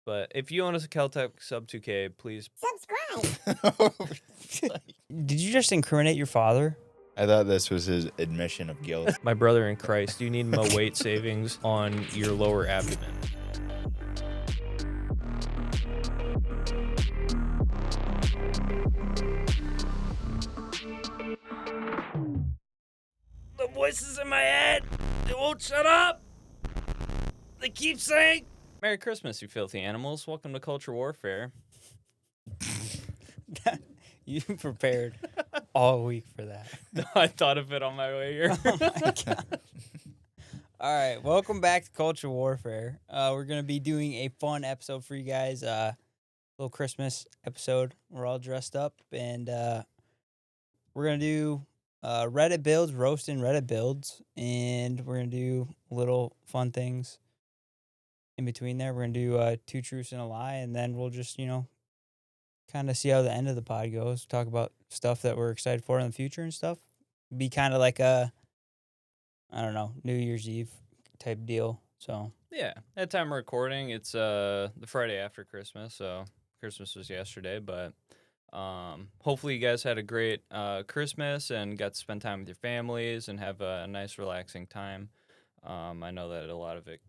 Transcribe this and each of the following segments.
But if you own a Caltech Sub 2K, please Subscribe. Did you just incriminate your father? I thought this was his admission of guilt. My brother in Christ, you need more weight savings on your lower abdomen. The voices in my head, they won't shut up. They keep saying, Merry Christmas, you filthy animals. Welcome to Culture Warfare. You prepared all week for that. No, I thought of it on my way here. Oh my God. All right, welcome back to Culture Warfare. We're gonna be doing a fun episode for you guys. Little Christmas episode. We're all dressed up, and we're gonna do Reddit builds, roasting Reddit builds, and we're gonna do little fun things in between there. We're gonna do 2 truths and a lie, and then we'll just kind of see how the end of the pod goes. Talk about stuff that we're excited for in the future and stuff. Be kind of like a, I don't know, New Year's Eve type deal. So Yeah, at time of recording, it's the Friday after Christmas, so Christmas was yesterday, but hopefully you guys had a great Christmas and got to spend time with your families and have a nice relaxing time. I know that a lot of it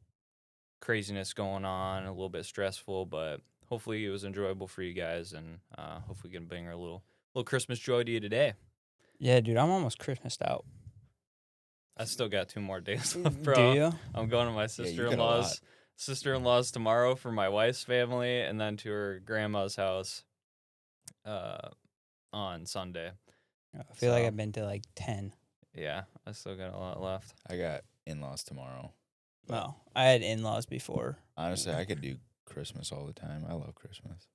craziness going on, a little bit stressful, but hopefully it was enjoyable for you guys, and hopefully we can bring a little Christmas joy to you today. yeah, dude, I'm almost Christmased out. I still got 2 more days left, bro. Do you? I'm going to my sister-in-law's tomorrow for my wife's family, and then to her grandma's house on Sunday. I feel like So- I've been to like 10. Yeah, I still got a lot left. I got in-laws tomorrow. Well, I had in-laws before. Honestly, I could do Christmas all the time. I love Christmas.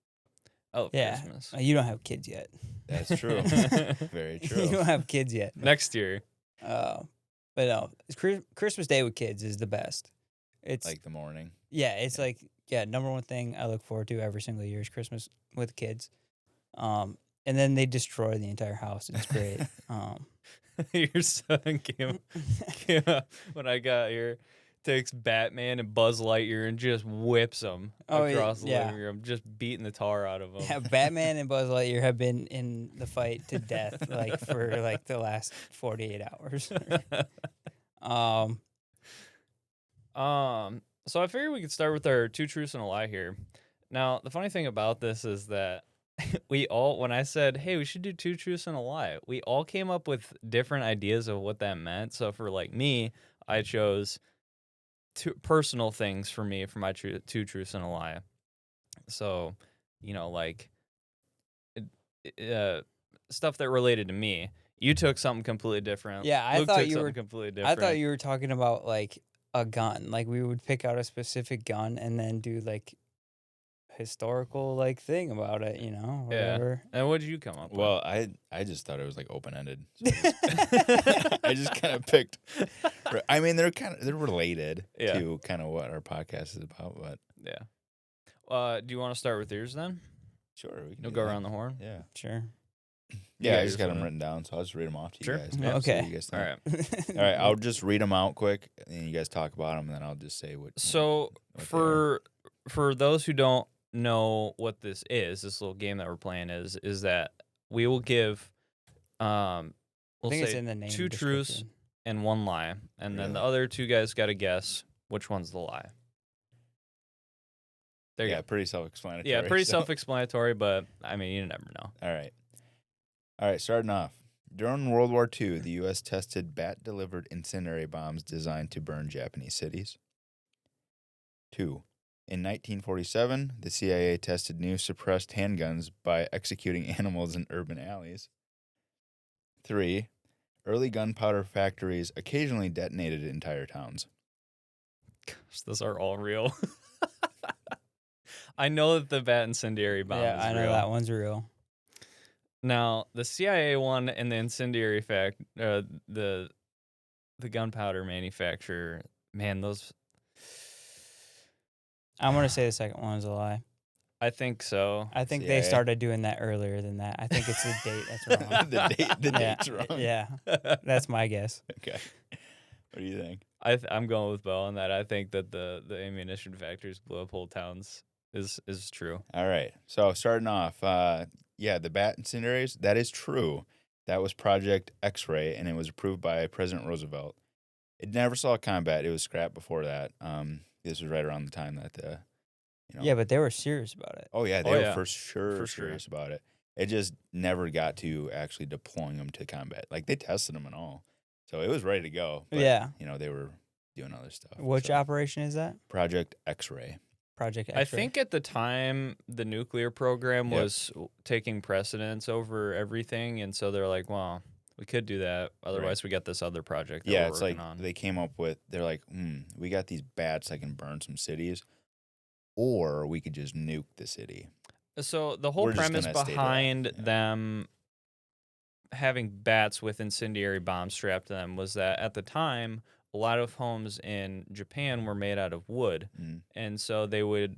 Oh, Yeah. Christmas. You don't have kids yet. That's true. Very You true. don't have kids yet. Next year. But no, Christmas Day with kids is the best. It's Like the morning. yeah, it's like number one thing I look forward to every single year is Christmas with kids. And then they destroy the entire house. It's great. Your son came up when I got here, takes Batman and Buzz Lightyear and just whips them across the living room, just beating the tar out of them. Yeah, Batman and Buzz Lightyear have been in the fight to death like for like the last 48 hours. So I figured we could start with our 2 truths and a lie here. Now, the funny thing about this is that when I said, hey, we should do 2 truths and a lie, we all came up with different ideas of what that meant. So for like me, I chose 2 personal things for me for my 2 truths and a lie. So, like stuff that related to me. You took something completely different. Yeah, I Luke thought took you something were completely different. I thought you were talking about like a gun. Like we would pick out a specific gun and then do like historical like thing about it, whatever. Yeah. And what did you come up with? Well, I just thought it was like open-ended. So I just kind of picked. I mean, they're related to kind of what our podcast is about, but yeah. Do you want to start with yours then? sure, we can You'll do go that. around the horn. Sure. Yeah, got I just yours got them on it. written down, so I'll just read them off to Sure. you guys. Yeah, See okay. what you guys All think. right. All right, I'll just read them out quick, and you guys talk about them, and then I'll just say what. So what they are. for those who don't know what this little game that we're playing is that we will give we'll I think it's say in the name 2 truths description. and 1 lie, and then the Really? other 2 guys got to guess which one's the lie. There you Yeah, go. pretty self-explanatory. Yeah, pretty so- self-explanatory, but I mean, you never know. All right, starting off. During World War II, the U.S. tested bat-delivered incendiary bombs designed to burn Japanese cities. 2. In 1947, the CIA tested new suppressed handguns by executing animals in urban alleys. 3. Early gunpowder factories occasionally detonated entire towns. Gosh, those are all real. I know that the bat incendiary bomb Yeah, is I know real. that one's real. Now, the CIA one and the incendiary the gunpowder manufacturer, man, those. I'm gonna say the second one is a lie. I think so. I think CIA. they started doing that earlier than that. I think it's the date that's wrong. the Yeah, date's wrong. Yeah, that's my guess. Okay. What do you think? I'm going with Bo on that. I think that the ammunition factories blew up whole towns is true. All right. So starting off, the bat incinerators, that is true. That was Project X-Ray, and it was approved by President Roosevelt. It never saw combat. It was scrapped before that. This was right around the time that Yeah, but they were serious about it. Oh yeah, they Oh, were yeah. for sure For sure. serious about it. It just never got to actually deploying them to combat. Like they tested them and all, so it was ready to go. But, Yeah. they were doing other stuff. Which so. operation is that? Project X-Ray. Project X-Ray. I think at the time the nuclear program Yep. was taking precedence over everything, and so they're like, well, we could do that. Otherwise, we got this other project that Yeah, we're it's working like on. they came up with. They're like, we got these bats that can burn some cities, or we could just nuke the city. So the whole We're just premise gonna stay dry, behind yeah. them having bats with incendiary bombs strapped to them was that at the time, a lot of homes in Japan were made out of wood. Mm. And so they would,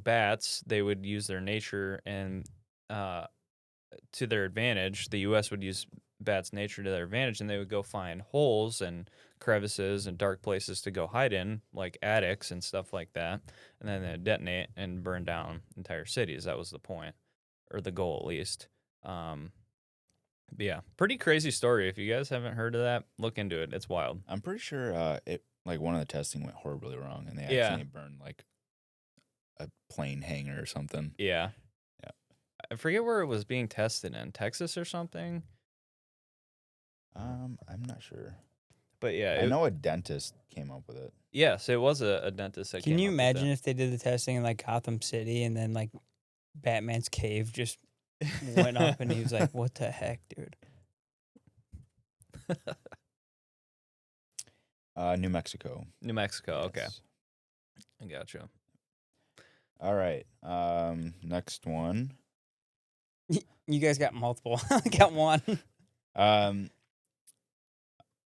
bats, they would use their nature and to their advantage. The U.S. would use bats' nature to their advantage, and they would go find holes and crevices and dark places to go hide in, like attics and stuff like that. And then they'd detonate and burn down entire cities. That was the point, or the goal at least. But yeah, pretty crazy story. If you guys haven't heard of that, look into it. It's wild. I'm pretty sure it like one of the testing went horribly wrong, and they Yeah. actually burned like a plane hangar or something. Yeah. Yeah. I forget where it was being tested in, Texas or something. I'm not sure. But yeah, I know a dentist came up with it. Yes, it was a dentist that Can came you up with imagine that. if they did the testing in like Gotham City and then like Batman's cave just went up and he was like, "What the heck, dude?" New Mexico. New Mexico. Okay, Yes. I gotcha. All right. Next one. You guys got multiple. I got one.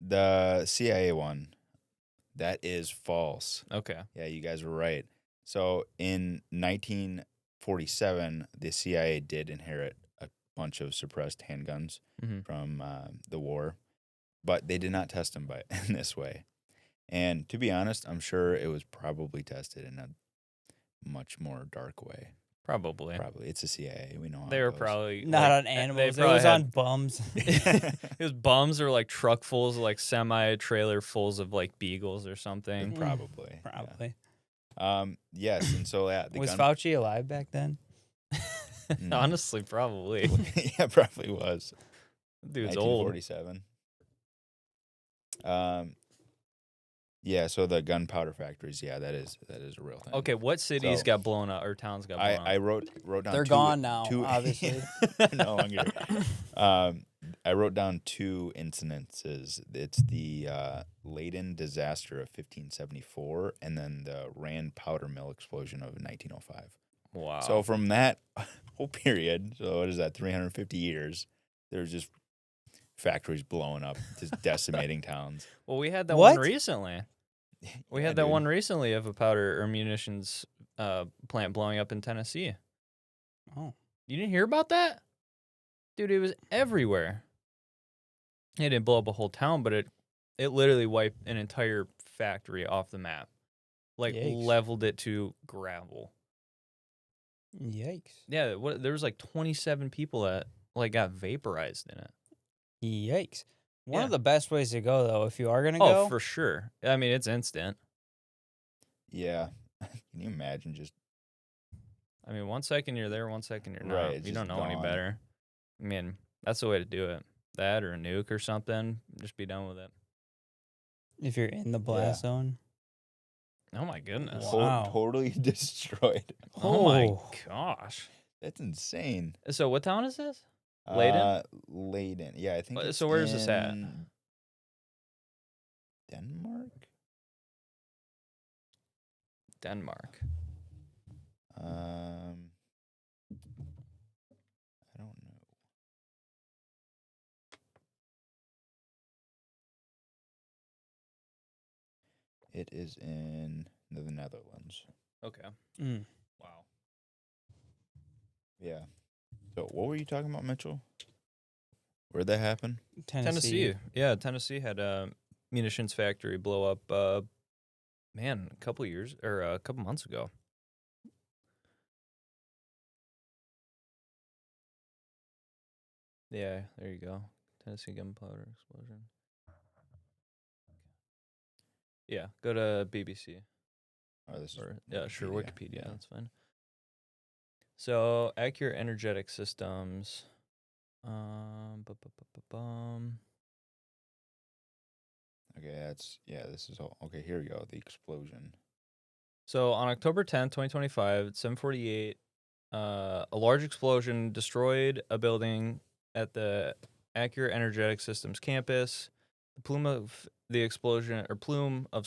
The CIA one. That is false. Okay. Yeah, you guys were right. So in 1947, the CIA did inherit a bunch of suppressed handguns Mm-hmm. from the war, but they did not test them in this way. And to be honest, I'm sure it was probably tested in a much more dark way. Probably. Probably. It's the CIA. We know how They it were goes. probably Not on they animals. It probably was had- on bums. It was bums or like truckfuls, like semi-trailer fulls of like beagles or something. Probably. yeah. Probably. Yes, and so the Was gun. Fauci alive back then? No. Honestly, probably. Yeah, probably was. Dude's old. 1947. Yeah, so the gunpowder factories, yeah, that is a real thing. Okay, what cities So, got blown up or towns got blown I up? wrote down. They're gone now, obviously. No longer. I wrote down two incidences. It's the Leyden disaster of 1574, and then the Rand powder mill explosion of 1905. Wow. So from that whole period, so what is that? 350 years. There's just factories blowing up, just decimating towns. well, we had that What? one recently. We Yeah, had that dude. one recently of a powder or munitions plant blowing up in Tennessee. Oh. You didn't hear about that? Dude, it was everywhere. It didn't blow up a whole town, but it literally wiped an entire factory off the map. Like Yikes. leveled it to gravel. Yikes. Yeah, there was like 27 people that like got vaporized in it. Yikes. One Yeah. of the best ways to go, though, if you are going to Oh, go. for sure. I mean, it's instant. Yeah. Can you imagine just I mean, 1 second you're there, 1 second you're not. Right, it's You just don't know any gone. better. I mean, that's the way to do it. That or a nuke or something. Just be done with it. If you're in the blast zone. Oh my goodness. Wow. totally destroyed. Oh my Oh. gosh. That's insane. So what town is this? Leyden? Leyden. Yeah, I think it's So where's this at? in Denmark? Denmark. I don't know. It is in the Netherlands. Okay. Mm. Wow. Yeah. So what were you talking about, Mitchell? Where'd that happen? Tennessee. Yeah, Tennessee had a munitions factory blow up a couple months ago. Yeah, there you go. Tennessee gunpowder explosion. Yeah, go to BBC. Oh, this is Yeah, sure, Wikipedia. Yeah. That's fine. So, accurate energetic systems. Bu-bu-bu-bu-bum. Okay, this is all. Okay, here we go. The explosion. So on October 10th, 2025, at 7:48, a large explosion destroyed a building at the Accurate Energetic Systems campus. The plume of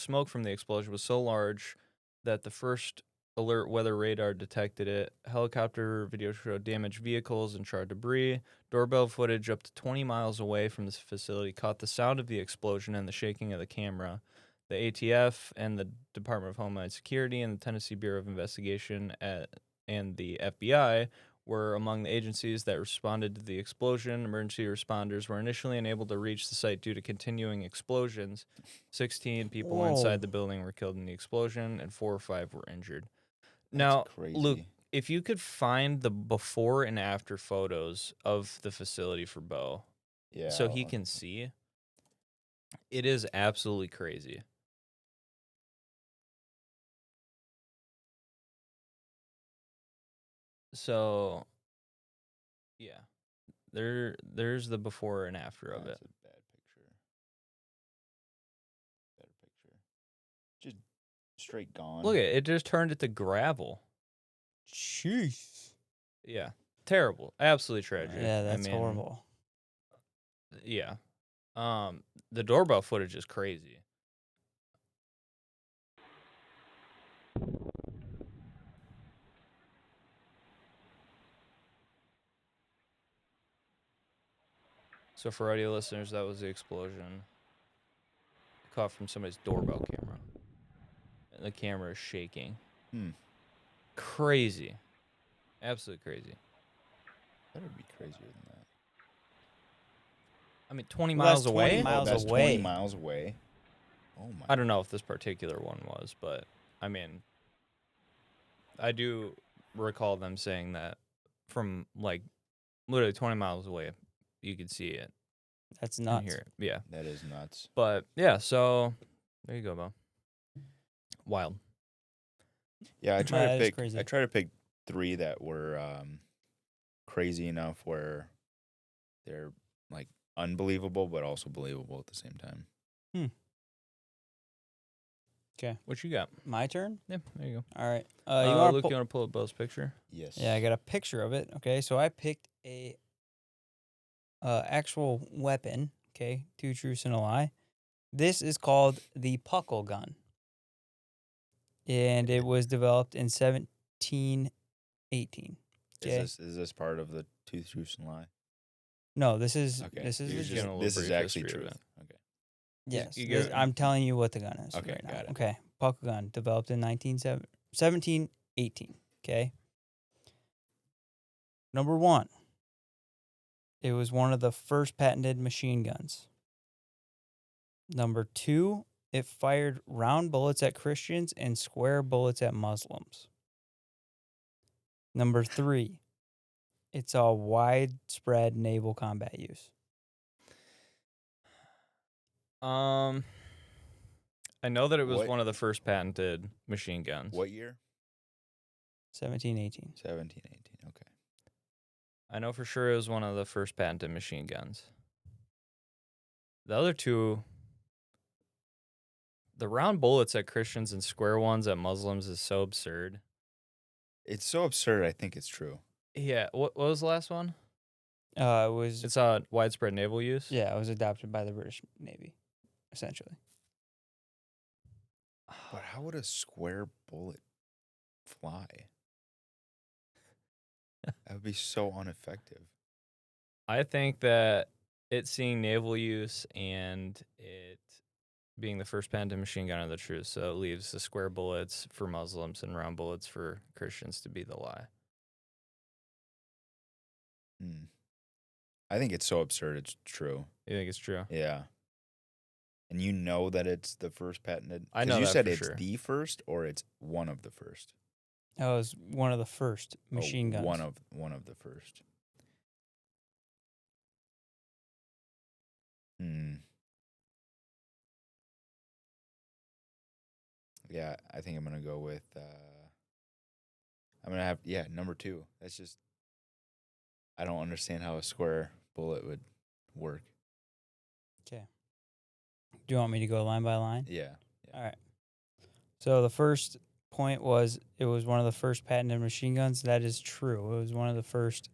smoke from the explosion was so large that the first alert weather radar detected it. Helicopter video showed damaged vehicles and charred debris. Doorbell footage up to 20 miles away from this facility caught the sound of the explosion and the shaking of the camera. The ATF and the Department of Homeland Security and the Tennessee Bureau of Investigation and the FBI were among the agencies that responded to the explosion. Emergency responders were initially unable to reach the site due to continuing explosions. 16 people Whoa. inside the building were killed in the explosion, and 4 or 5 were injured. That's Now, crazy. Luke, if you could find the before and after photos of the facility for Bo, Yeah. so he can see, it is absolutely crazy. So, yeah, there's the before and after of it. That's a bad picture. Better picture. Just straight gone. Look at it; just turned it to gravel. Jeez. Yeah, terrible, absolutely tragic. Yeah, that's I mean, horrible. Yeah, the doorbell footage is crazy. So for audio listeners, that was the explosion caught from somebody's doorbell camera. And the camera is shaking. Crazy. Absolutely crazy. Better be crazier than that. I mean, 20 Well, that's miles away? 20 miles that's away. 20 miles away. Oh my. I don't know if this particular one was, but I mean, I do recall them saying that from like literally 20 miles away, you could see it That's and nuts. hear it. Yeah. That is nuts. But yeah, so there you go, Bo. Wild. Yeah, I try That to is pick. crazy. I try to pick 3 that were crazy enough where they're like unbelievable, but also believable at the same time. Okay. What you got? My turn? Yeah, there you go. All right. You want Luke, you want to pull up Bo's picture? Yes. Yeah, I got a picture of it. Okay, so I picked a actual weapon. Okay, 2 truths and a lie. This is called the Puckle Gun, and it was developed in 1718. Okay. Is this part of the Two Truths and Lie? No, this is Okay. this is You're just legit. gonna- this little is brief actually history of truth. it. Okay. Yes, you this- get- I'm telling you what the gun is Okay, right now. got it. Okay, Puckle Gun developed in 1718. Okay. Number 1. It was one of the first patented machine guns. Number 2, it fired round bullets at Christians and square bullets at Muslims. Number 3, it saw widespread naval combat use. I know that it was What- one of the first patented machine guns. What year? 1718. 1718. Okay. I know for sure it was one of the first patented machine guns. The other 2, the round bullets at Christians and square ones at Muslims is so absurd. It's so absurd. I think it's true. Yeah, what was the last one? It was It's widespread naval use. yeah, it was adopted by the British Navy, essentially. But how would a square bullet fly? That would be so ineffective. I think that it seeing naval use and it being the first patented machine gun are the truth. So it leaves the square bullets for Muslims and round bullets for Christians to be the lie. I think it's so absurd. It's true. You think it's true? Yeah. And you know that it's the first patented. I 'Cause know you that said for it's sure. the first or it's one of the first. That was one of the first machine guns. One of the first. Hmm. Yeah, I think I'm gonna go with. I'm gonna have number 2. That's just I don't understand how a square bullet would work. Okay. Do you want me to go line by line? Yeah. All right. So the first point was it was one of the first patented machine guns. That is true. It was one of the first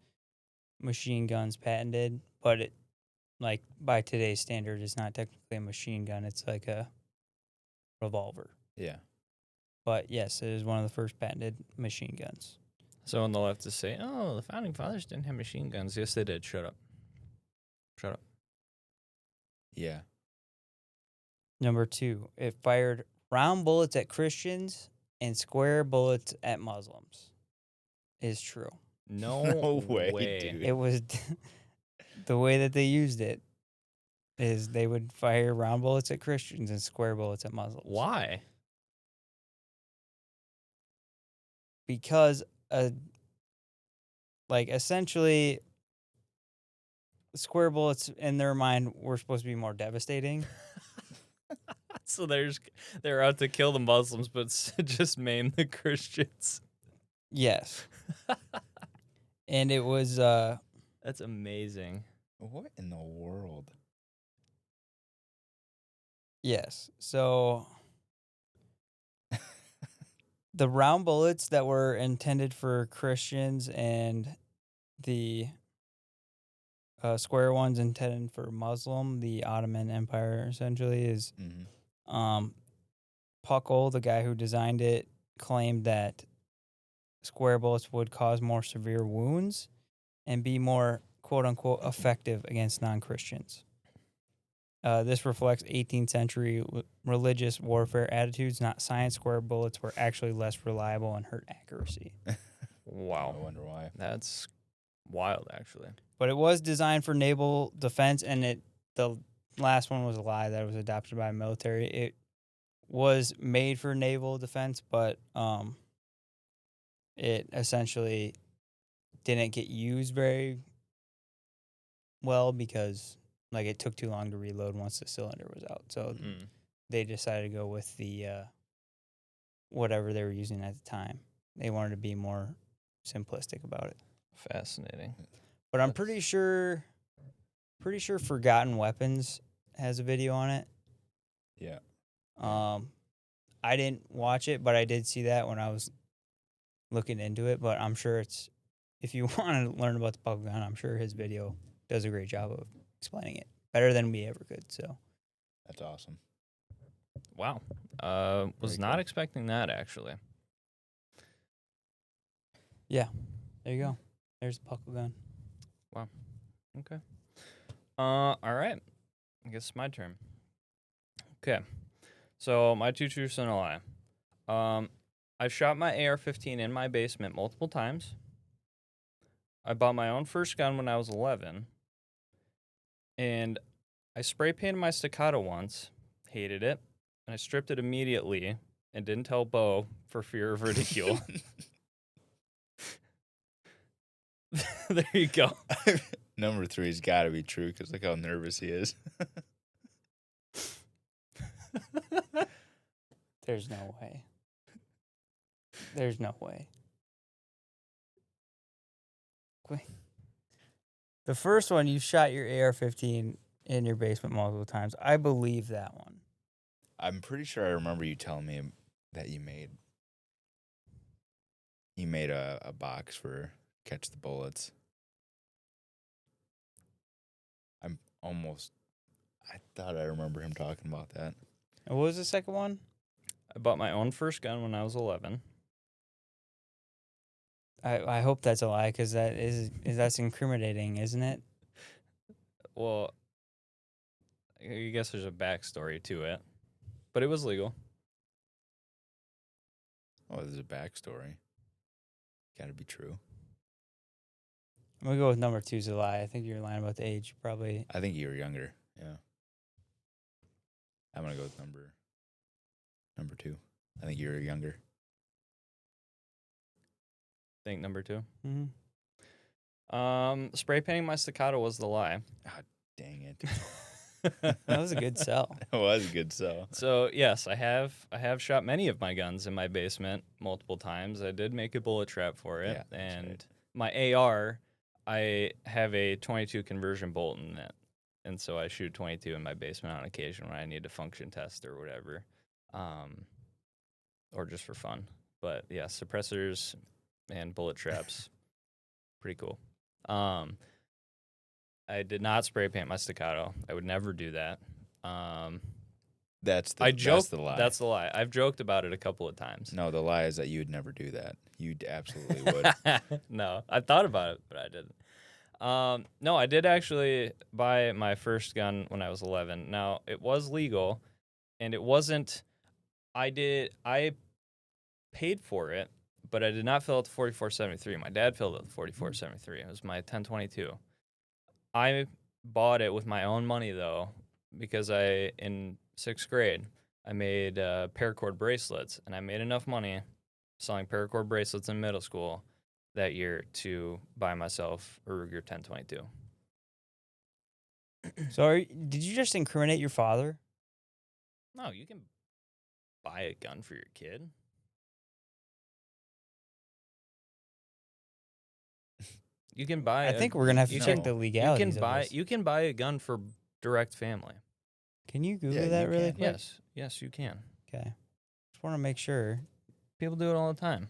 machine guns patented, but it, like, by today's standard, it's not technically a machine gun. It's like a revolver. Yeah. But yes, it is one of the first patented machine guns. So on the left to say, oh, the founding fathers didn't have machine guns. Yes, they did. Shut up. Shut up. Yeah. Number 2, it fired round bullets at Christians and square bullets at Muslims. Is true. No, No way, way. dude. It was the way that they used it is they would fire round bullets at Christians and square bullets at Muslims. Why? Because like essentially square bullets in their mind were supposed to be more devastating. So they're out to kill the Muslims, but just maim the Christians. Yes. And it was That's amazing. What in the world? yes. So the round bullets that were intended for Christians and the square ones intended for Muslim, the Ottoman Empire essentially is Mm-hmm. Puckle, the guy who designed it, claimed that square bullets would cause more severe wounds and be more quote unquote effective against non-Christians. This reflects 18th century religious warfare attitudes, not science. Square bullets were actually less reliable and hurt accuracy. Wow. I wonder why. That's wild, actually. But it was designed for naval defense, and the last one was a lie that it was adopted by military. It was made for naval defense, but it essentially didn't get used very well because like it took too long to reload once the cylinder was out. So they decided to go with the whatever they were using at the time. They wanted to be more simplistic about it. Fascinating. But I'm pretty sure Forgotten Weapons has a video on it. Yeah. I didn't watch it, but I did see that when I was looking into it. But I'm sure it's, if you want to learn about the Puckle Gun, I'm sure his video does a great job of explaining it better than we ever could. So That's awesome. Wow. Was Very not cool. expecting that, actually. yeah, there you go. There's the Puckle Gun. Okay. All right. I guess it's my turn. Okay. So my two truths and a lie. I shot my AR-15 in my basement multiple times. I bought my own first gun when I was 11. And I spray painted my staccato once, hated it, and I stripped it immediately and didn't tell Bo for fear of ridicule. There you go. Number 3's got to be true because look how nervous he is. There's no way. There's no way. Quick. The first one, you shot your AR-15 in your basement multiple times. I believe that one. I'm pretty sure I remember you telling me that you made a box for catch the bullets. I thought I remember him talking about that. And what was the second one? I bought my own first gun when I was 11. I hope that's a lie because that's incriminating, isn't it? Well, I guess there's a backstory to it, but it was legal. Oh, there's a backstory. Got to be true. I'm gonna go with number 2's a lie. I think you're lying about the age. Probably. I think you were younger. Yeah. I'm gonna go with number 2. I think you were younger. Think number 2. Mm-hmm. Spray painting my staccato was the lie. Ah, dang it. That was a good sell. It was a good sell. So yes, I have shot many of my guns in my basement multiple times. I did make a bullet trap for it, Yeah, that's and right. my AR, I have a 22 conversion bolt in it, and so I shoot 22 in my basement on occasion when I need to function test or whatever, or just for fun. But yeah, suppressors and bullet traps, pretty cool. I did not spray paint my staccato. I would never do that. That's I joke. the lie. That's the lie. I've joked about it a couple of times. No, the lie is that you would never do that. You absolutely would. No, I thought about it, but I didn't. No, I did actually buy my first gun when I was 11. Now, it was legal, and it wasn't. I paid for it, but I did not fill out the 4473. My dad filled out the 4473. It was my 1022. I bought it with my own money though, because in 6th grade I made paracord bracelets, and I made enough money selling paracord bracelets in middle school that year to buy myself a Ruger 1022. So, did you just incriminate your father? No, you can buy a gun for your kid. You can buy. I think we're gonna have to you check can- the legalities. You can buy a gun for direct family. Can you Google Yeah, that you really can. quick? Yes, you can. Okay. Just want to make sure People do it all the time.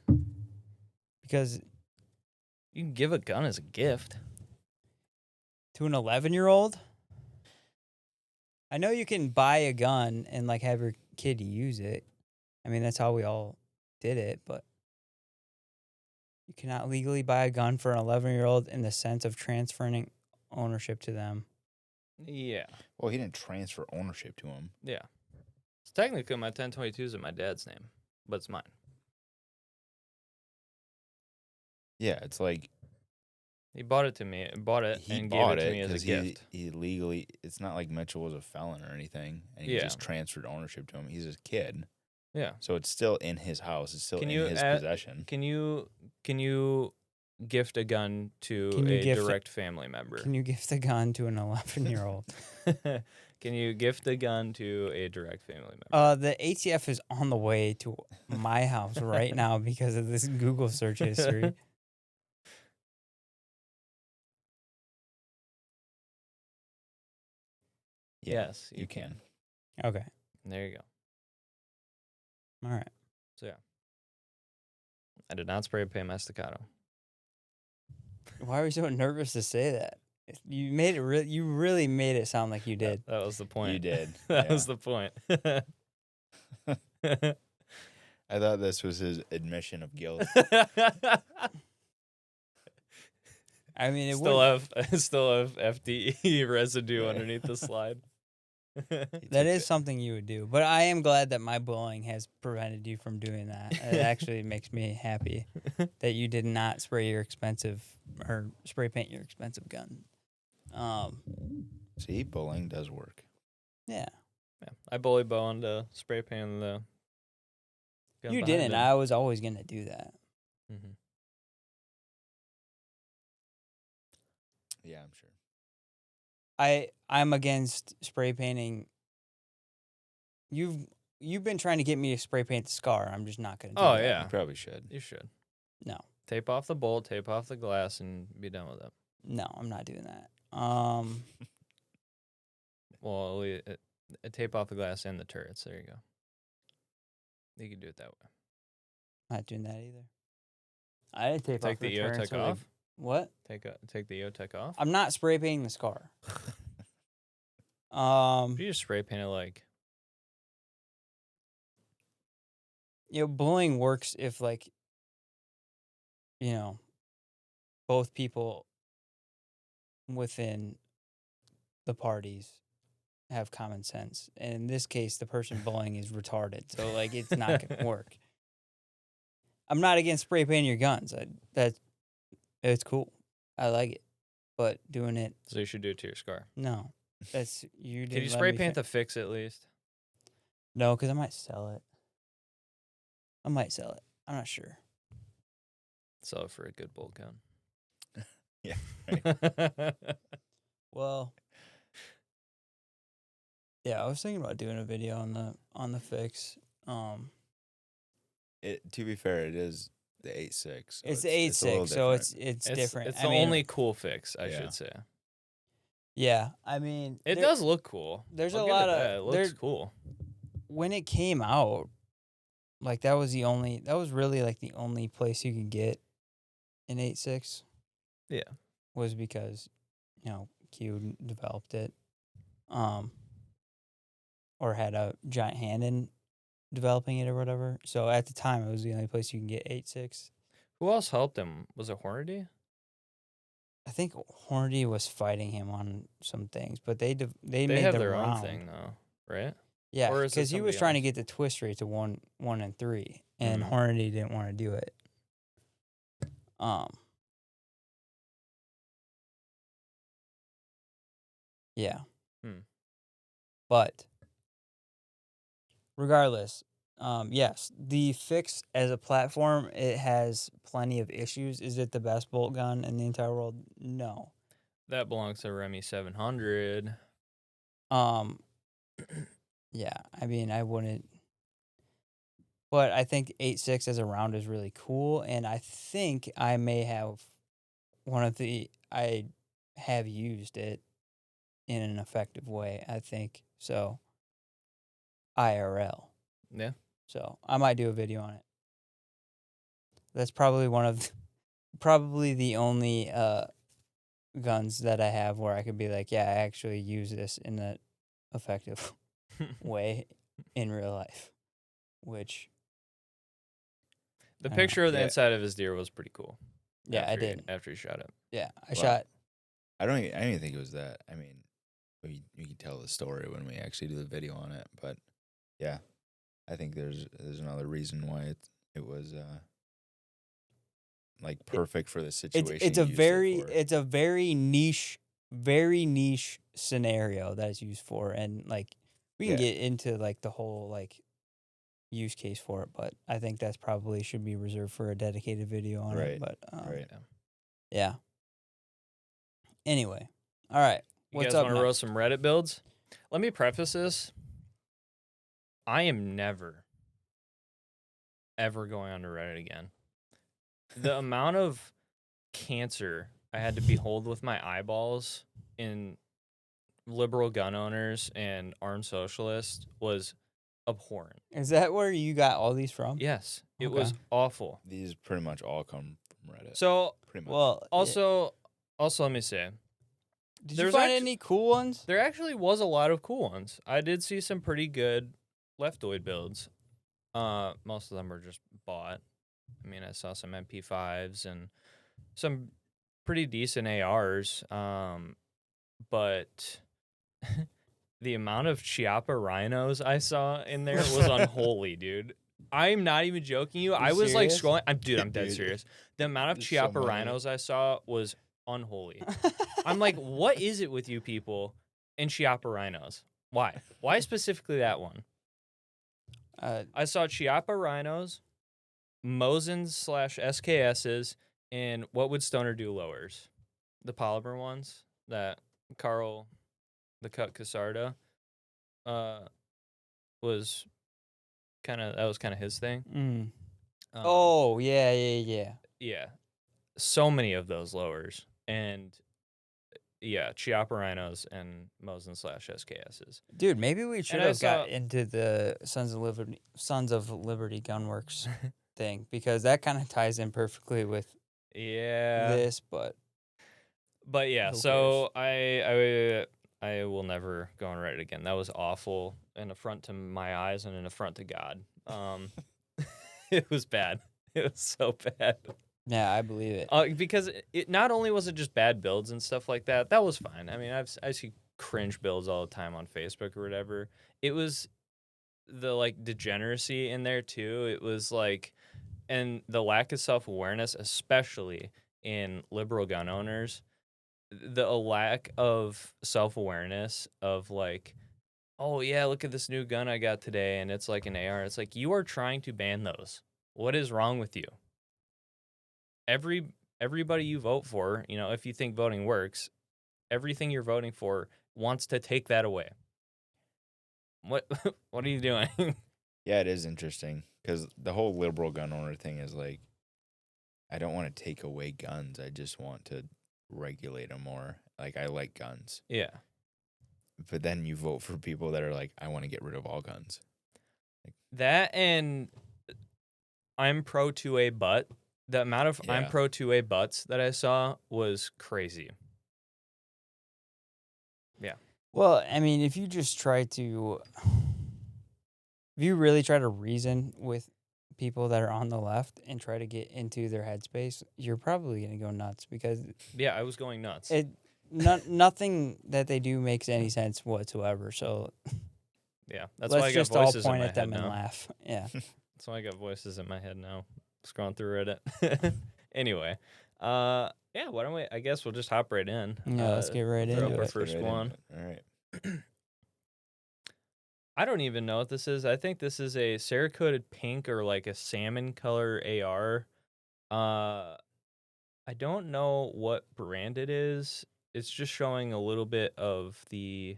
because You can give a gun as a gift. to an 11-year-old, I know you can buy a gun and like have your kid use it. I mean, that's how we all did it, but you cannot legally buy a gun for an 11-year-old in the sense of transferring ownership to them. Yeah, Well, he didn't transfer ownership to him. yeah. So technically, my 1022 is in my dad's name, but it's mine. Yeah, it's like He bought it to me. Bought it he and bought gave it to it me as a because gift. he legally. It's not like Mitchell was a felon or anything, and he Yeah. just transferred ownership to him. He's a kid, Yeah. so it's still in his house. It's still Can in you his add- possession. Can you gift a gun to Can you a gift it- direct family member? Can you gift the gun to an 11-year-old? Can you gift a gun to a direct family member? The ATF is on the way to my house right now because of this Google search history. Yeah, Yes, you can. Okay. There you go. All right. So yeah, I did not spray paint my staccato. Why are you so nervous to say that? You made it you really made it sound like you did. That was the point. You did. That yeah. was the point. I thought this was his admission of guilt. I mean, it still would. have FDE residue Yeah. underneath the slide. That is something you would do, but I am glad that my bullying has prevented you from doing that. It actually makes me happy that you did not spray paint your expensive gun. See, bullying does work. Yeah, Yeah, I bully Bo into spray painting the gun you behind didn't. him. I was always gonna do that. Mhm. Yeah, I'm sure. I'm against spray painting. You've been trying to get me to spray paint the scar. I'm just not gonna do Oh, that. yeah. You probably should. You should No, tape off the bolt, tape off the glass, and be done with it. no, I'm not doing that. Well, tape off the glass and the turrets. There you go. You can do it that way. Not doing that either. I didn't tape Take off the turrets EOTech so they- off. What? Take the EOTech off. I'm not spray painting the scar. You just spray paint it like Bullying works if both people within the parties have common sense. And in this case, the person bullying is retarded. So it's not gonna work. I'm not against spray painting your guns. It's cool. I like it. But doing it, so. You should do it to your scar. no. That's you. Can you spray paint the fix at least? No, because I might sell it. I'm not sure. Sell it for a good bolt gun. Yeah, Well, Yeah, I was thinking about doing a video on the fix. To be fair, it is the 8.6. So It's the it's a little 8.6, so different. it's different. It's I the mean, only cool fix, I Yeah. should say. yeah. I mean, It does look cool. There's I'll a give it lot that. It of looks cool. when it came out. Like that was really like the only place you could get an 8.6. Yeah. Was because, Q developed it, or had a giant hand in developing it or whatever. So at the time, it was the only place you can get 8.6. Who else helped him? Was it Hornady? I think Hornady was fighting him on some things, but they They made have the their round. own thing though, right? Yeah, Or is it because he was somebody trying to else? get the twist rate to 1 and 3, and Mhm. Hornady didn't want to do it. Yeah. But regardless, yes, the fix as a platform, it has plenty of issues. Is it the best bolt gun in the entire world? No. That belongs to Remy 700. Yeah, I mean, I wouldn't, but I think 8.6 as a round is really cool, and I think I may have I have used it in an effective way, I think, so, IRL. Yeah. So, I might do a video on it. That's probably probably the only guns that I have where I could be like, yeah, I actually use this in an effective way in real life. Which The I don't picture of the Yeah. inside of his deer was pretty cool. Yeah, I did. After he shot it. Yeah, I Wow. shot. I don't even think it was that. I mean, we can tell the story when we actually do the video on it. But yeah, I think there's another reason why it was like perfect for the situation. It's you a used very it for. it's a very niche scenario that it's used for, and like we can Yeah. get into like the whole like use case for it, but I think that's probably should be reserved for a dedicated video on it. Right, But right. yeah. Anyway, all right. You What's guys up want to next? roast some Reddit builds? Let me preface this. I am never, ever going onto Reddit again. The amount of cancer I had to behold with my eyeballs in liberal gun owners and armed socialists was abhorrent. Is that where you got all these from? Yes, it Okay. was awful. These pretty much all come from Reddit. So pretty much. Well, also let me say, did you there's find actu- any cool ones? there actually was a lot of cool ones. I did see some pretty good leftoid builds. Most of them were just bought. I mean, I saw some MP5s and some pretty decent ARs. But the amount of Chiappa rhinos I saw in there was unholy, dude. I'm not even joking you. I was like serious? scrolling. I'm dead Dude, serious. The amount of there's so Chiappa many. rhinos I saw was unholy. I'm like, what is it with you people and Chiappa rhinos? Why? Why specifically that one? I saw Chiappa rhinos, Mosin/SKSs, and what would Stoner do lowers? The polymer ones that Carl, the Cut Casarda, was kind of his thing. Oh yeah. Yeah, so many of those lowers, and yeah, Chiappa rhinos and Mosin/SKSs. Dude, maybe we should I have saw- got into the Sons of Liberty Gunworks thing, because that kind of ties in perfectly with Yeah, this. But yeah. Who So I will never go on Reddit again. That was awful, an affront to my eyes and an affront to God. It was bad. It was so bad. yeah, I believe it. Because it not only was it just bad builds and stuff like that. That was fine. I mean, I see cringe builds all the time on Facebook or whatever. It was the like degeneracy in there too. It was like, and the lack of self-awareness, especially in liberal gun owners, the lack of self-awareness of like, oh yeah, look at this new gun I got today and it's like an AR. It's like, you are trying to ban those. What is wrong with you? Everybody you vote for, if you think voting works, everything you're voting for wants to take that away. What what are you doing? Yeah, it is interesting because the whole liberal gun owner thing is like, I don't want to take away guns. I just want to regulate them more. Like, I like guns. Yeah. But then you vote for people that are like, I want to get rid of all guns. That and I'm pro 2A butt. The amount of I'm Yeah. pro 2A butts that I saw was crazy. Well, I mean, if you just try to, if you really try to reason with people that are on the left and try to get into their headspace, you're probably gonna go nuts because Yeah, I was going nuts. nothing that they do makes any sense whatsoever. So Yeah, that's why I let's got just all voices in point my at head them and now. laugh. Yeah. That's why I got voices in my head now. Scrolling through Reddit. Anyway, yeah, why don't we? I guess we'll just hop right in. Yeah, let's get right throw into up our it. first one. All right. I don't even know what this is. I think this is a Cerakoted pink or like a salmon color AR. I don't know what brand it is. It's just showing a little bit of the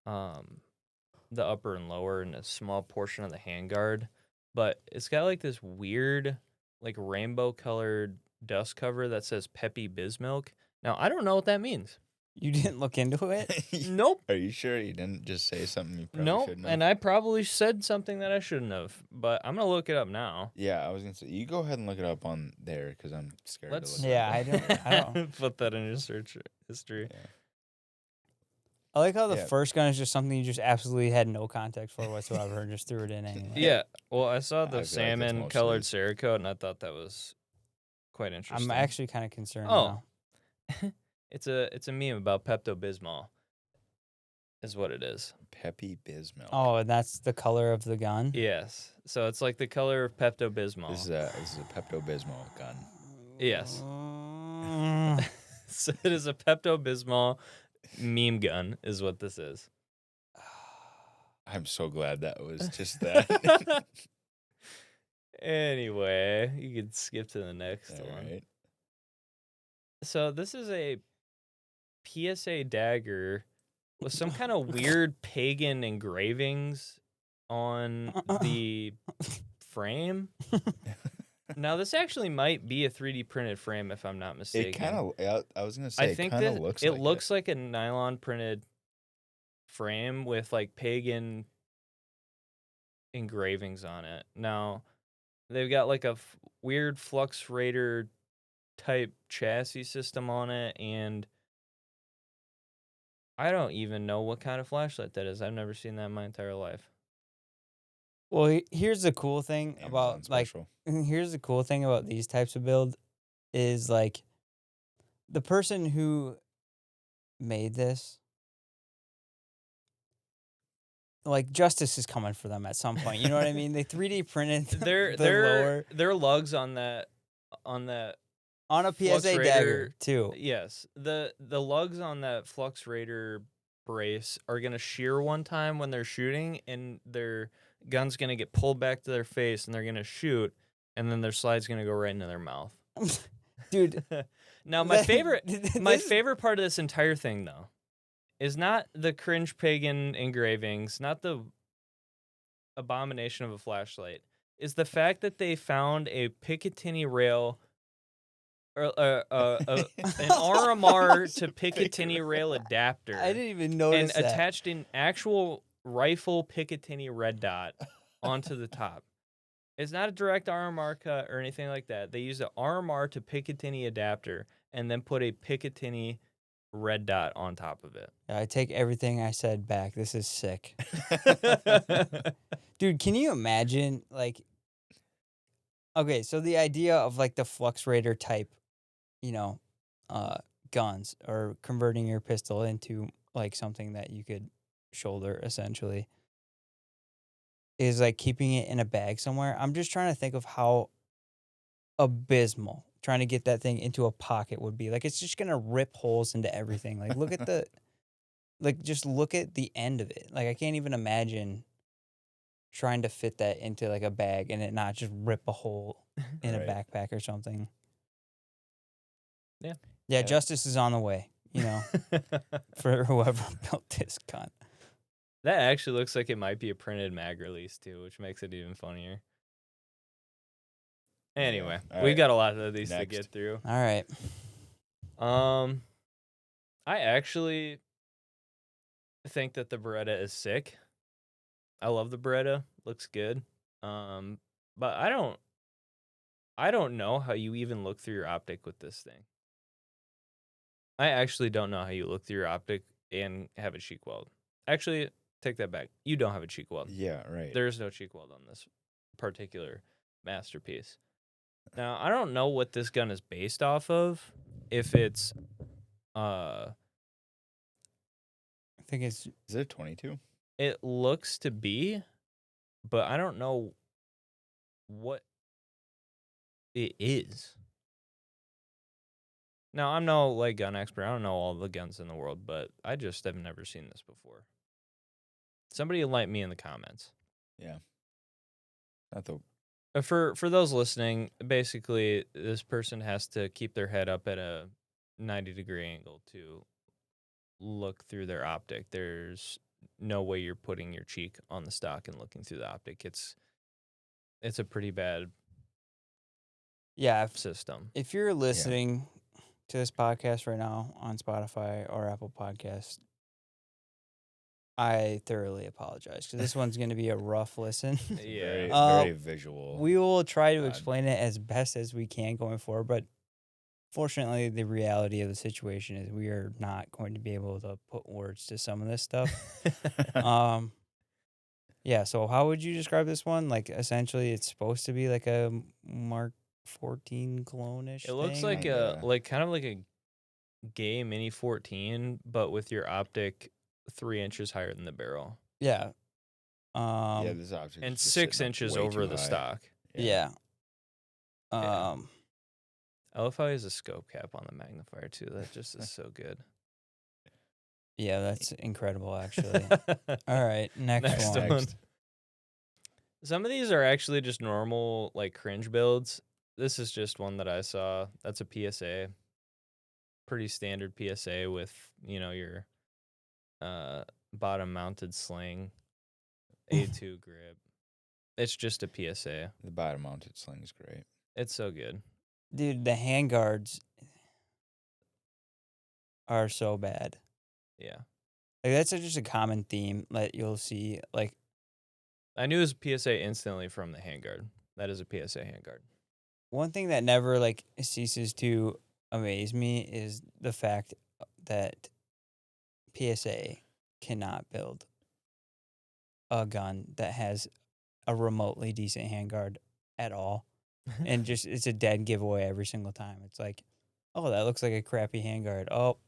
upper and lower and a small portion of the handguard, but it's got like this weird like rainbow colored dust cover that says Peppy Bismilk. Now, I don't know what that means. You didn't look into it? Nope. Are you sure you didn't just say something you probably Nope. shouldn't have? And I probably said something that I shouldn't have, but I'm going to look it up now. Yeah, I was gonna say you go ahead and look it up on there because I'm scared Let's- to look. Yeah, it up. I don't. Put that in your search history. Yeah. I like how the Yeah. first gun is just something you just absolutely had no context for whatsoever and just threw it in anyway. Yeah. Well, I saw I feel the like that's salmon colored Cerakote, and I thought that was quite interesting. I'm actually kind of concerned Oh. now. It's a meme about Pepto Bismol, is what it is. Peppy Bismilk. Oh, and that's the color of the gun? Yes. So it's like the color of Pepto Bismol. This is a Pepto Bismol gun. Yes. So it is a Pepto Bismol meme gun, is what this is. I'm so glad that was just that. Anyway, you can skip to the next All one. right. So this is a PSA Dagger with some kind of weird pagan engravings on the frame. Now, this actually might be a 3D printed frame, if I'm not mistaken. It kind of. I was gonna say. I think it kind that of looks. it like looks like a nylon printed frame with like pagan engravings on it. Now, they've got like a weird Flux Raider type chassis system on it, and I don't even know what kind of flashlight that is. I've never seen that in my entire life. Well, here's the cool thing Amazon about special. here's the cool thing about these types of build is like the person who made this, like justice is coming for them at some point. You know what I mean? They 3D printed the lower Their lugs on that on a Flux PSA Raider, Dagger too. Yes, the lugs on that Flux Raider brace are gonna shear one time when they're shooting, and their gun's gonna get pulled back to their face, and they're gonna shoot, and then their slide's gonna go right into their mouth. Dude, Now my favorite this- favorite part of this entire thing though is not the cringe pagan engravings, not the abomination of a flashlight, is the fact that they found a Picatinny rail or an RMR to Picatinny rail adapter I didn't even and notice that. attached an actual rifle Picatinny red dot onto the top. It's not a direct RMR cut or anything like that. They used an RMR to Picatinny adapter and then put a Picatinny red dot on top of it. I take everything I said back. This is sick. Dude, can you imagine like okay, so the idea of like the Flux Raider type, guns or converting your pistol into like something that you could shoulder essentially is like keeping it in a bag somewhere. I'm just trying to think of how abysmal trying to get that thing into a pocket would be. Like it's just gonna rip holes into everything. Like look at the just look at the end of it. Like I can't even imagine trying to fit that into like a bag and it not just rip a hole in Right. a backpack or something. Yeah. Yeah, justice is on the way, for whoever built this gun. That actually looks like it might be a printed mag release too, which makes it even funnier. Anyway, All we right. got a lot of these to Next. get through. All right. I actually think that the Beretta is sick. I love the Beretta. Looks good. But I don't know how you even look through your optic with this thing. I actually don't know how you look through your optic and have a cheek weld. Actually, take that back. You don't have a cheek weld. Yeah, right. There is no cheek weld on this particular masterpiece. Now, I don't know what this gun is based off of. If it's I think it's Is it a 22? it looks to be, but I don't know what it is. Now, I'm no like gun expert. I don't know all the guns in the world, but I just have never seen this before. Somebody enlighten me in the comments. Yeah. Not the For those listening, basically this person has to keep their head up at a 90-degree angle to look through their optic. There's no way you're putting your cheek on the stock and looking through the optic. It's a pretty bad yeah. system. If you're listening to this podcast right now on Spotify or Apple Podcasts, I thoroughly apologize because this one's going to be a rough listen. very Yeah. very visual. We will try to God. explain it as best as we can going forward, but fortunately, the reality of the situation is we are not going to be able to put words to some of this stuff. Yeah. So, how would you describe this one? Like, essentially, it's supposed to be like a Mark 14 clone-ish. It looks thing? like Kinda. kind of like a gay mini 14, but with your optic 3 inches higher than the barrel Yeah. Yeah, this optic and is just 6 sitting up inches way over too the high. stock. Yeah. Yeah. I love how he has a scope cap on the magnifier too. That just is so good. Yeah, that's incredible, actually. All right, next one. Next. Some of these are actually just normal, like cringe builds. This is just one that I saw. That's a PSA. Pretty standard PSA with, your bottom mounted sling, A2 grip. It's just a PSA. The bottom mounted sling is great. It's so good. Dude, the handguards are so bad. Yeah. Like, that's just a common theme that you'll see. Like, I knew it was a PSA instantly from the handguard. That is a PSA handguard. one thing that never, like, ceases to amaze me is the fact that PSA cannot build a gun that has a remotely decent handguard at all. And just, it's a dead giveaway every single time. It's like, oh, that looks like a crappy handguard. Oh,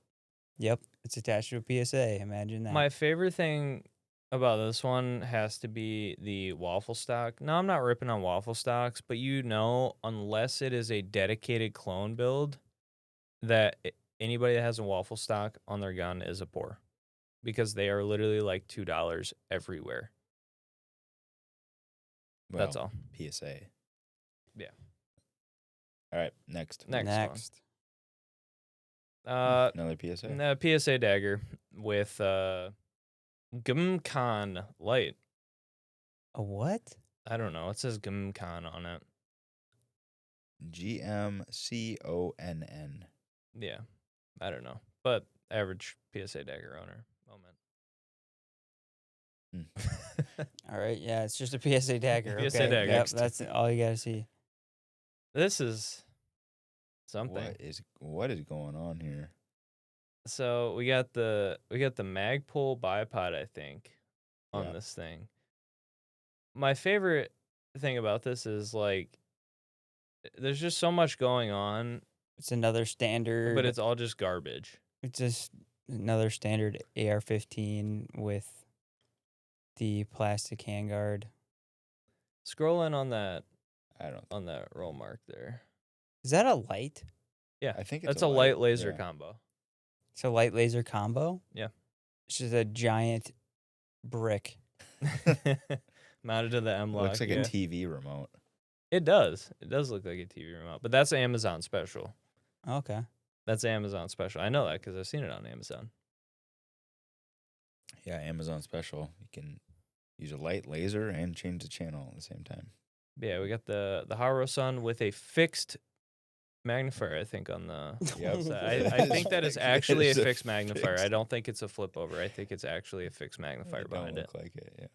yep, it's attached to a PSA. Imagine that. My favorite thing about this one has to be the waffle stock. No, I'm not ripping on waffle stocks, but unless it is a dedicated clone build, that anybody that has a waffle stock on their gun is a poor, because they are literally like $2 everywhere. That's Well, all. PSA. Yeah. All right, next. Next. Another PSA. The PSA Dagger with Gumcon light. A what? I don't know. It says Gumcon on it. GMCONN. Yeah, I don't know, but average PSA Dagger owner moment. All right, yeah, it's just a PSA Dagger. PSA Okay, Dagger. yep, Next. that's all you gotta see. This is something. What is going on here? So we got the Magpul bipod, I think, on Yeah. this thing. My favorite thing about this is like there's just so much going on, It's another standard. but it's all just garbage. It's just another standard AR-15 with the plastic handguard. Scroll in on that I don't. roll mark there. Is that a light? Yeah, I think it's that's a a light light, laser yeah. combo. It's a light laser combo? Yeah. It's just a giant brick. Mounted to the It M-lock. looks like yeah. a TV remote. It does. It does look like a TV remote, but that's Amazon special. Okay. That's Amazon special. I know that because I've seen it on Amazon. Yeah, Amazon special. You can use a light laser and change the channel at the same time. Yeah, we got the Haro Sun with a fixed magnifier, I think, on the Yep. side. I think that is actually a fixed magnifier. I don't think it's a flip over. I think it's actually a fixed magnifier It behind don't it. look like it.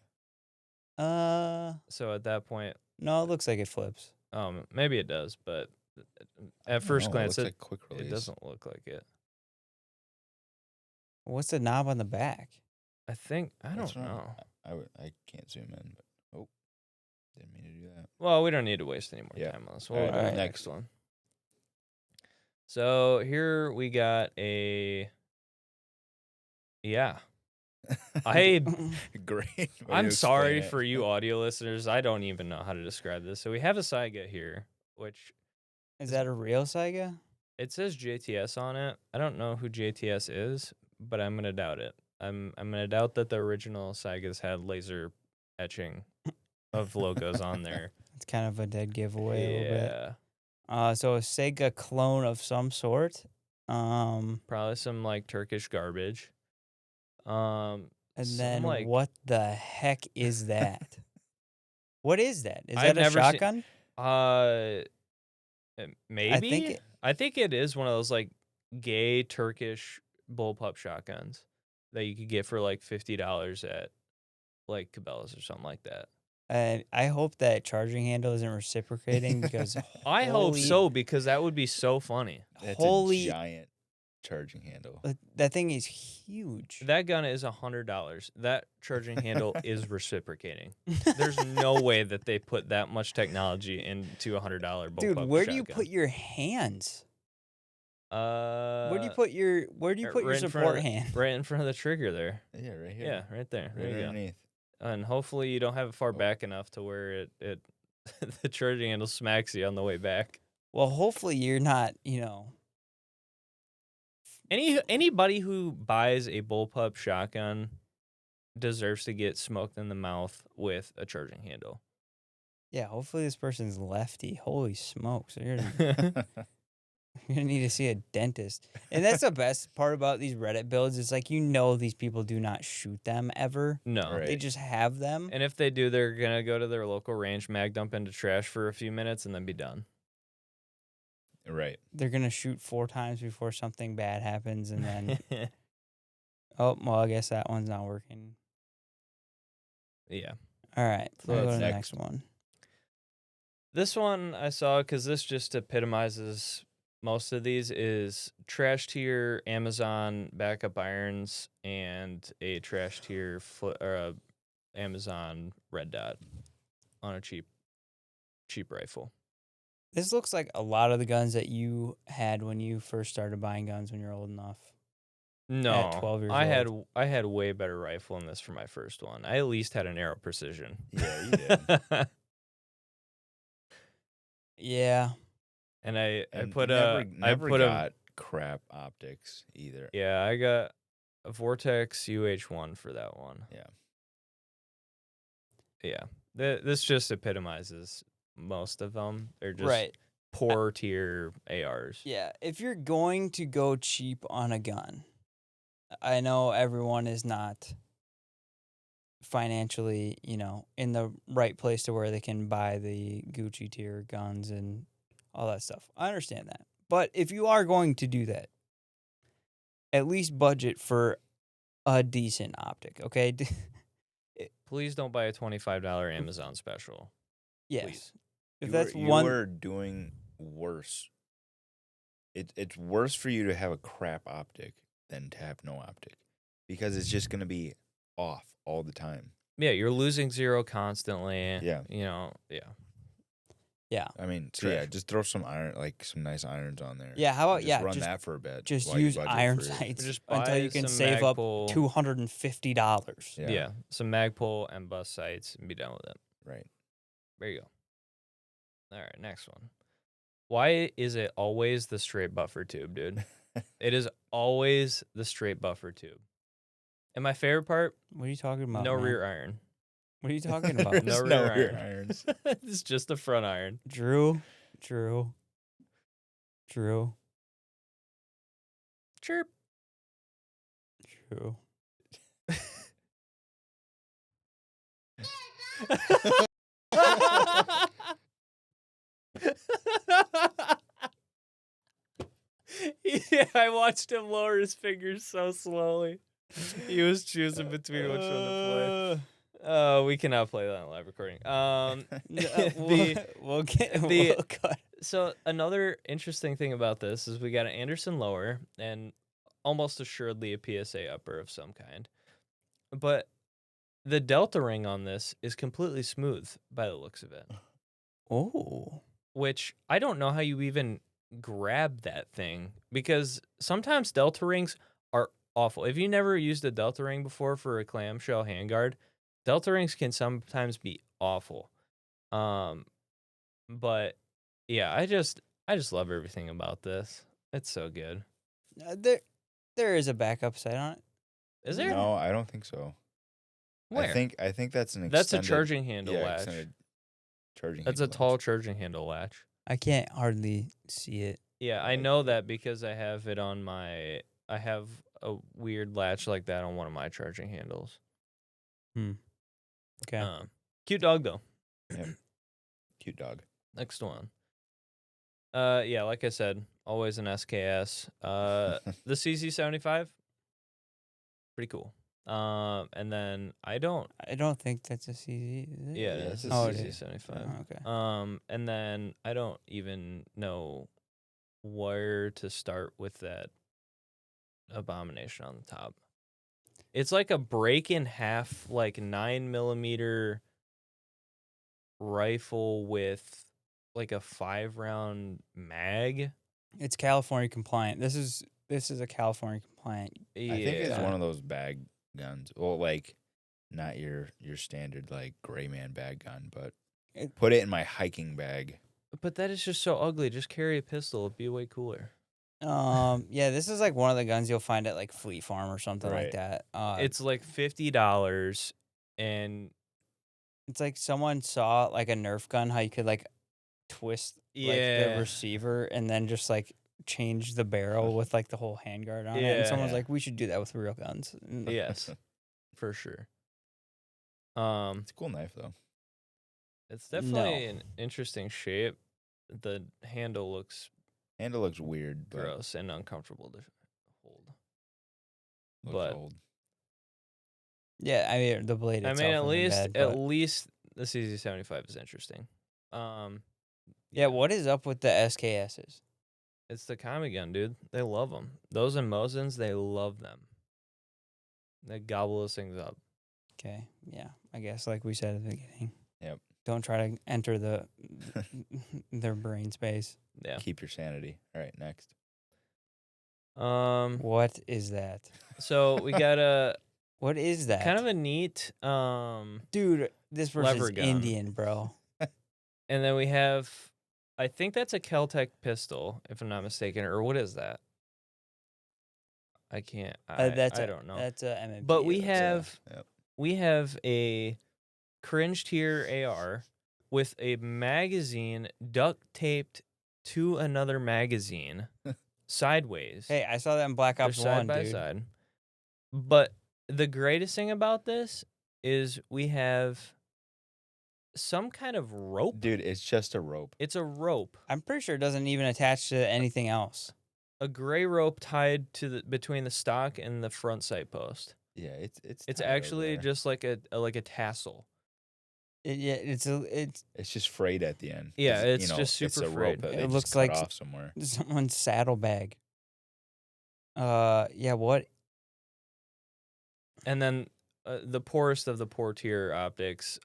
Yeah. So at that point, No, it looks like it flips. maybe it does, but I at don't first know, glance, it looks like quick release. it doesn't look like it. What's the knob on the back? I think I That's don't right. know. I can't zoom in, but didn't mean to do that. Well, we don't need to waste any more Yeah. time on this. We'll All do right, the next one. So here we got a I Great. I'm sorry for you audio listeners. I don't even know how to describe this. So we have a Saiga here, which Is that a real Saiga? it says JTS on it. I don't know who JTS is, but I'm gonna doubt it. I'm gonna doubt that the original Saigas had laser etching of logos on there. It's kind of a dead giveaway a little bit. Yeah, So a Sega clone of some sort. probably some like Turkish garbage. And some, then like, what the heck is that? What is that? Is I've that a never seen- shotgun? Maybe. I think it is one of those like gay Turkish bullpup shotguns that you could get for like $50 at like Cabela's or something like that. And I hope that charging handle isn't reciprocating because I hope so, because that would be so funny. That's holy, a giant charging handle. that thing is huge. That gun is $100. That charging handle is reciprocating. There's no way that they put that much technology into a $100 bullpup Dude, where do you shotgun. put your hands? Where do you put your right in front support of the- hand? Right in front of the trigger there. Yeah, right here. Yeah, right there. There Right you go. underneath. And hopefully you don't have it far back enough to where it the charging handle smacks you on the way back. Well, hopefully you're not, Anybody who buys a bullpup shotgun deserves to get smoked in the mouth with a charging handle. Yeah, hopefully this person's lefty. Holy smokes. You're gonna need to see a dentist. And that's the best part about these Reddit builds. It's like, these people do not shoot them ever. No. Right. They just have them. And if they do, they're going to go to their local range, mag dump into trash for a few minutes, and then be done. Right. They're going to shoot 4 times before something bad happens. And then, oh, well, I guess that one's not working. Yeah. All right. So Let's go that's to the next. next one. This one I saw because this just epitomizes most of these is trash tier Amazon backup irons and a trash tier Amazon red dot on a cheap rifle. This looks like a lot of the guns that you had when you first started buying guns when you're old enough. No, At 12 years I had way better rifle than this for my first one. I at least had an arrow precision. Yeah, you did. Yeah. And I And put never I put got crap optics either. Yeah, I got a Vortex UH1 for that one. Yeah. Yeah. This just epitomizes most of them. They're just Right. poor tier ARs. Yeah. If you're going to go cheap on a gun, I know everyone is not financially, in the right place to where they can buy the Gucci tier guns and all that stuff. I understand that. But if you are going to do that, at least budget for a decent optic, okay? Please don't buy a $25 Amazon special. Yes. Please. If You that's are, you one are doing worse. It's worse for you to have a crap optic than to have no optic, because it's just going to be off all the time. Yeah, you're losing zero constantly. Yeah. Yeah. I mean, so Trash. yeah, just throw some some nice irons on there. Yeah, how And about just run just that for a bit. just while you use budget iron for it. sights Just until buy you can some save up Magpul. $250. Yeah. Some Magpul and bus sights and be done with it. Right. There you go. All right, next one. Why is it always the straight buffer tube, dude? It is always the straight buffer tube. And my favorite part, What are you talking about? no man? rear iron. What are you talking about? No There's rear iron. irons. It's just the front iron. Drew. Chirp. Yeah, I watched him lower his fingers so slowly. He was choosing between which one to play. We cannot play that on live recording. We'll cut. So another interesting thing about this is we got an Anderson lower and almost assuredly a PSA upper of some kind. But the delta ring on this is completely smooth by the looks of it. Oh. Which I don't know how you even grab that thing, because sometimes delta rings are awful. If you never used a delta ring before for a clamshell handguard, delta rings can sometimes be awful. But yeah, I just love everything about this. It's so good. There is a backup sight on it. Is there? No, I don't think so. Where? I think that's an extended. That's a charging handle latch. Extended charging. That's a handle tall latch. charging handle latch. I can't hardly see it. Yeah, I know that because I have it on my. I have a weird latch like that on one of my charging handles. Okay. Cute dog though. Yep. Cute dog. Next one. Yeah, like I said, always an SKS. The CZ75, pretty cool. And then I don't think that's a CZ. Is it? Yeah, Yeah, it's a it's a CZ75. Oh, okay. And then I don't even know where to start with that abomination on the top. It's like a break in half, like 9mm rifle with like a 5-round mag. It's California compliant. This is a California compliant. Yeah. I think it's one of those bag guns. Well, like not your standard like gray man bag gun, but put it in my hiking bag. But that is just so ugly. Just carry a pistol. It'd be way cooler. Yeah, this is like one of the guns you'll find at like Fleet Farm or something like that. It's like $50, and it's like someone saw like a Nerf gun, how you could like twist like the receiver and then just like change the barrel with like the whole handguard on it. And someone's like, we should do that with real guns. Yes, for sure. It's a cool knife though. It's definitely an interesting shape. The handle looks weird, but gross and uncomfortable to hold. looks But old. Yeah, I mean the blade. I Itself mean, isn't bad, at but- least the CZ75 is interesting. Yeah, what is up with the SKSs? It's the Kami gun, dude. They love them. Those and Mosins, they love them. They gobble those things up. Okay, yeah, I guess like we said at the beginning. Yep. Don't try to enter their brain space. Yeah. Keep your sanity. All right, next. What is that? So we got a What is that? kind of a neat Dude, this lever person's gun. Indian, bro. And then we have, I think that's a Keltec pistol, if I'm not mistaken, or what is that? I can't. I don't know. That's a MMP. But we That's have we have a cringe tier AR with a magazine duct taped to another magazine sideways. Hey, I saw that in Black They're Ops side 1, by dude. side. But the greatest thing about this is we have some kind of rope. Dude, it's just a rope. It's a rope. I'm pretty sure it doesn't even attach to anything else. A gray rope tied to the between the stock and the front sight post. Yeah, it's It's tied over actually there. just like a tassel. It's It's just frayed at the end. Yeah, 'cause, it's you know, just it's super a frayed. rope that It they just looks cut like off somewhere. someone's saddlebag. Yeah, what? And then the poorest of the poor tier optics.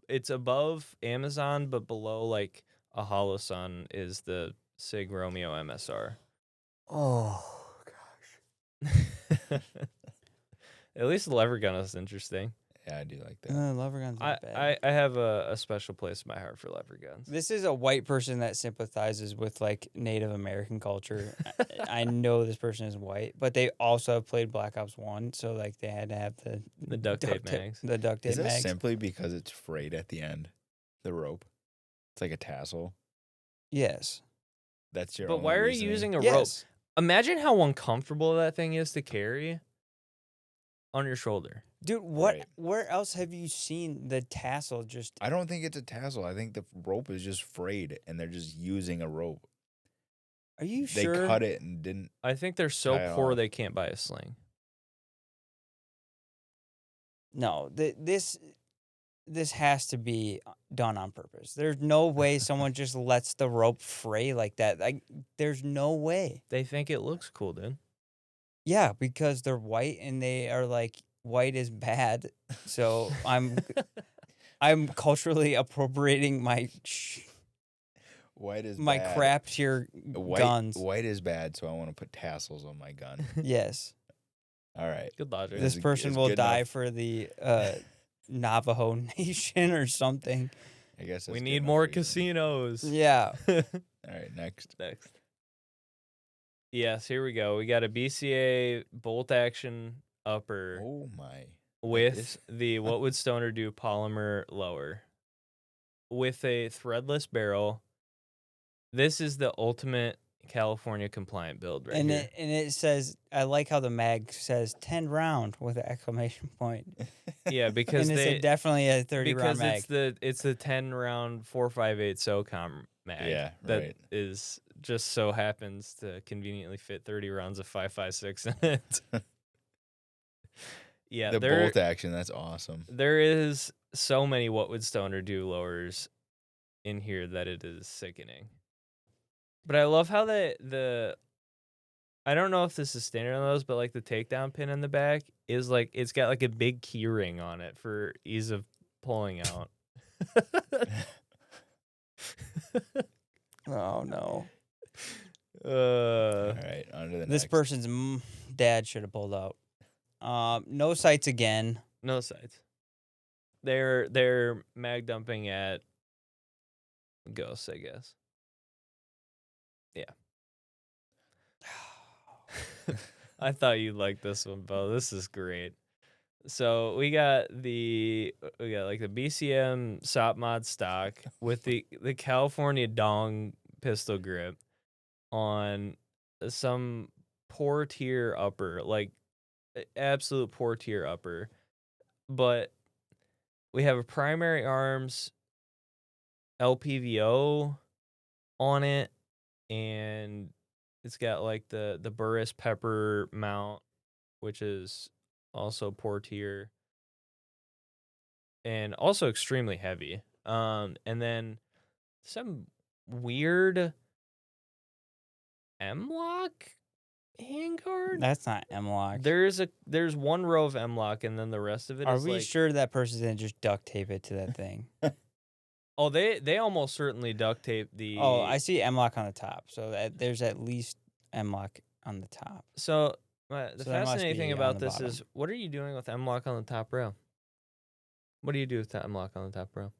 It's above Amazon, but below like a Holosun is the Sig Romeo MSR. Oh gosh. At least the lever gun is interesting. Yeah, I do like that. Lever guns are bad. I have a special place in my heart for lever guns. This is a white person that sympathizes with like Native American culture. I know this person is white, but they also have played Black Ops 1, so like they had to have The duct tape mags. The duct tape Is that mags. simply because it's frayed at the end? The rope. It's like a tassel. Yes. That's your But only why are you reasoning? using a rope? Yes. Imagine how uncomfortable that thing is to carry. on your shoulder. Dude, what? Right. Where else have you seen the tassel just? I don't think it's a tassel. I think the rope is just frayed, and they're just using a rope. Are you They sure? cut it and didn't. I think they're so Tie it poor off. they can't buy a sling. No, this has to be done on purpose. There's no way someone just lets the rope fray like that. Like, there's no way. They think it looks cool, dude. Yeah, because they're white and they are like white is bad. So I'm culturally appropriating my White is my bad. crap tier guns. White is bad, so I want to put tassels on my gun. Yes, All right. Good logic. this Is- person is will good die enough. for the Navajo Nation or something. I guess We that's good need enough more reason. Yeah. casinos. All right, next. Next. Yes, here we go. We got a BCA bolt action upper Oh my. with is- the What Would Stoner Do polymer lower with a threadless barrel. This is the ultimate California compliant build right and here. it says, I like how the mag says 10 round with an exclamation point. Yeah, because And it's definitely a 30 round because mag. it's the 10 round 4.58 SOCOM mag. Yeah, that right. is just so happens to conveniently fit 30 rounds of 5.56 in it. Yeah, The bolt action, that's awesome. there is so many What Would Stoner Do lowers in here that it is sickening. But I love how the I don't know if this is standard on those, but like the takedown pin in the back is like it's got like a big key ring on it for ease of pulling out. Oh, no. All right, on to the This next. person's dad should have pulled out. No sights again. No sights. They're mag dumping at ghosts, I guess. Yeah. I thought you'd like this one, Bo. This is great. So we got like the BCM SOP mod stock with the California Dong pistol grip on some poor tier upper, like absolute poor tier upper. But we have a primary arms LPVO on it, and it's got like the Burris Pepper mount, which is also poor tier and also extremely heavy. And then some weird M-lock handguard. That's not M-lock. There's one row of M-lock, and then the rest of it Are is we like, sure that person didn't just duct tape it to that thing? oh, they almost certainly duct tape the. Oh, I see M-lock on the top. So there's at least M-lock on the top. So the So that must fascinating thing be on about the this bottom. is, what are you doing with M-lock on the top rail? What do you do with that M-lock on the top rail?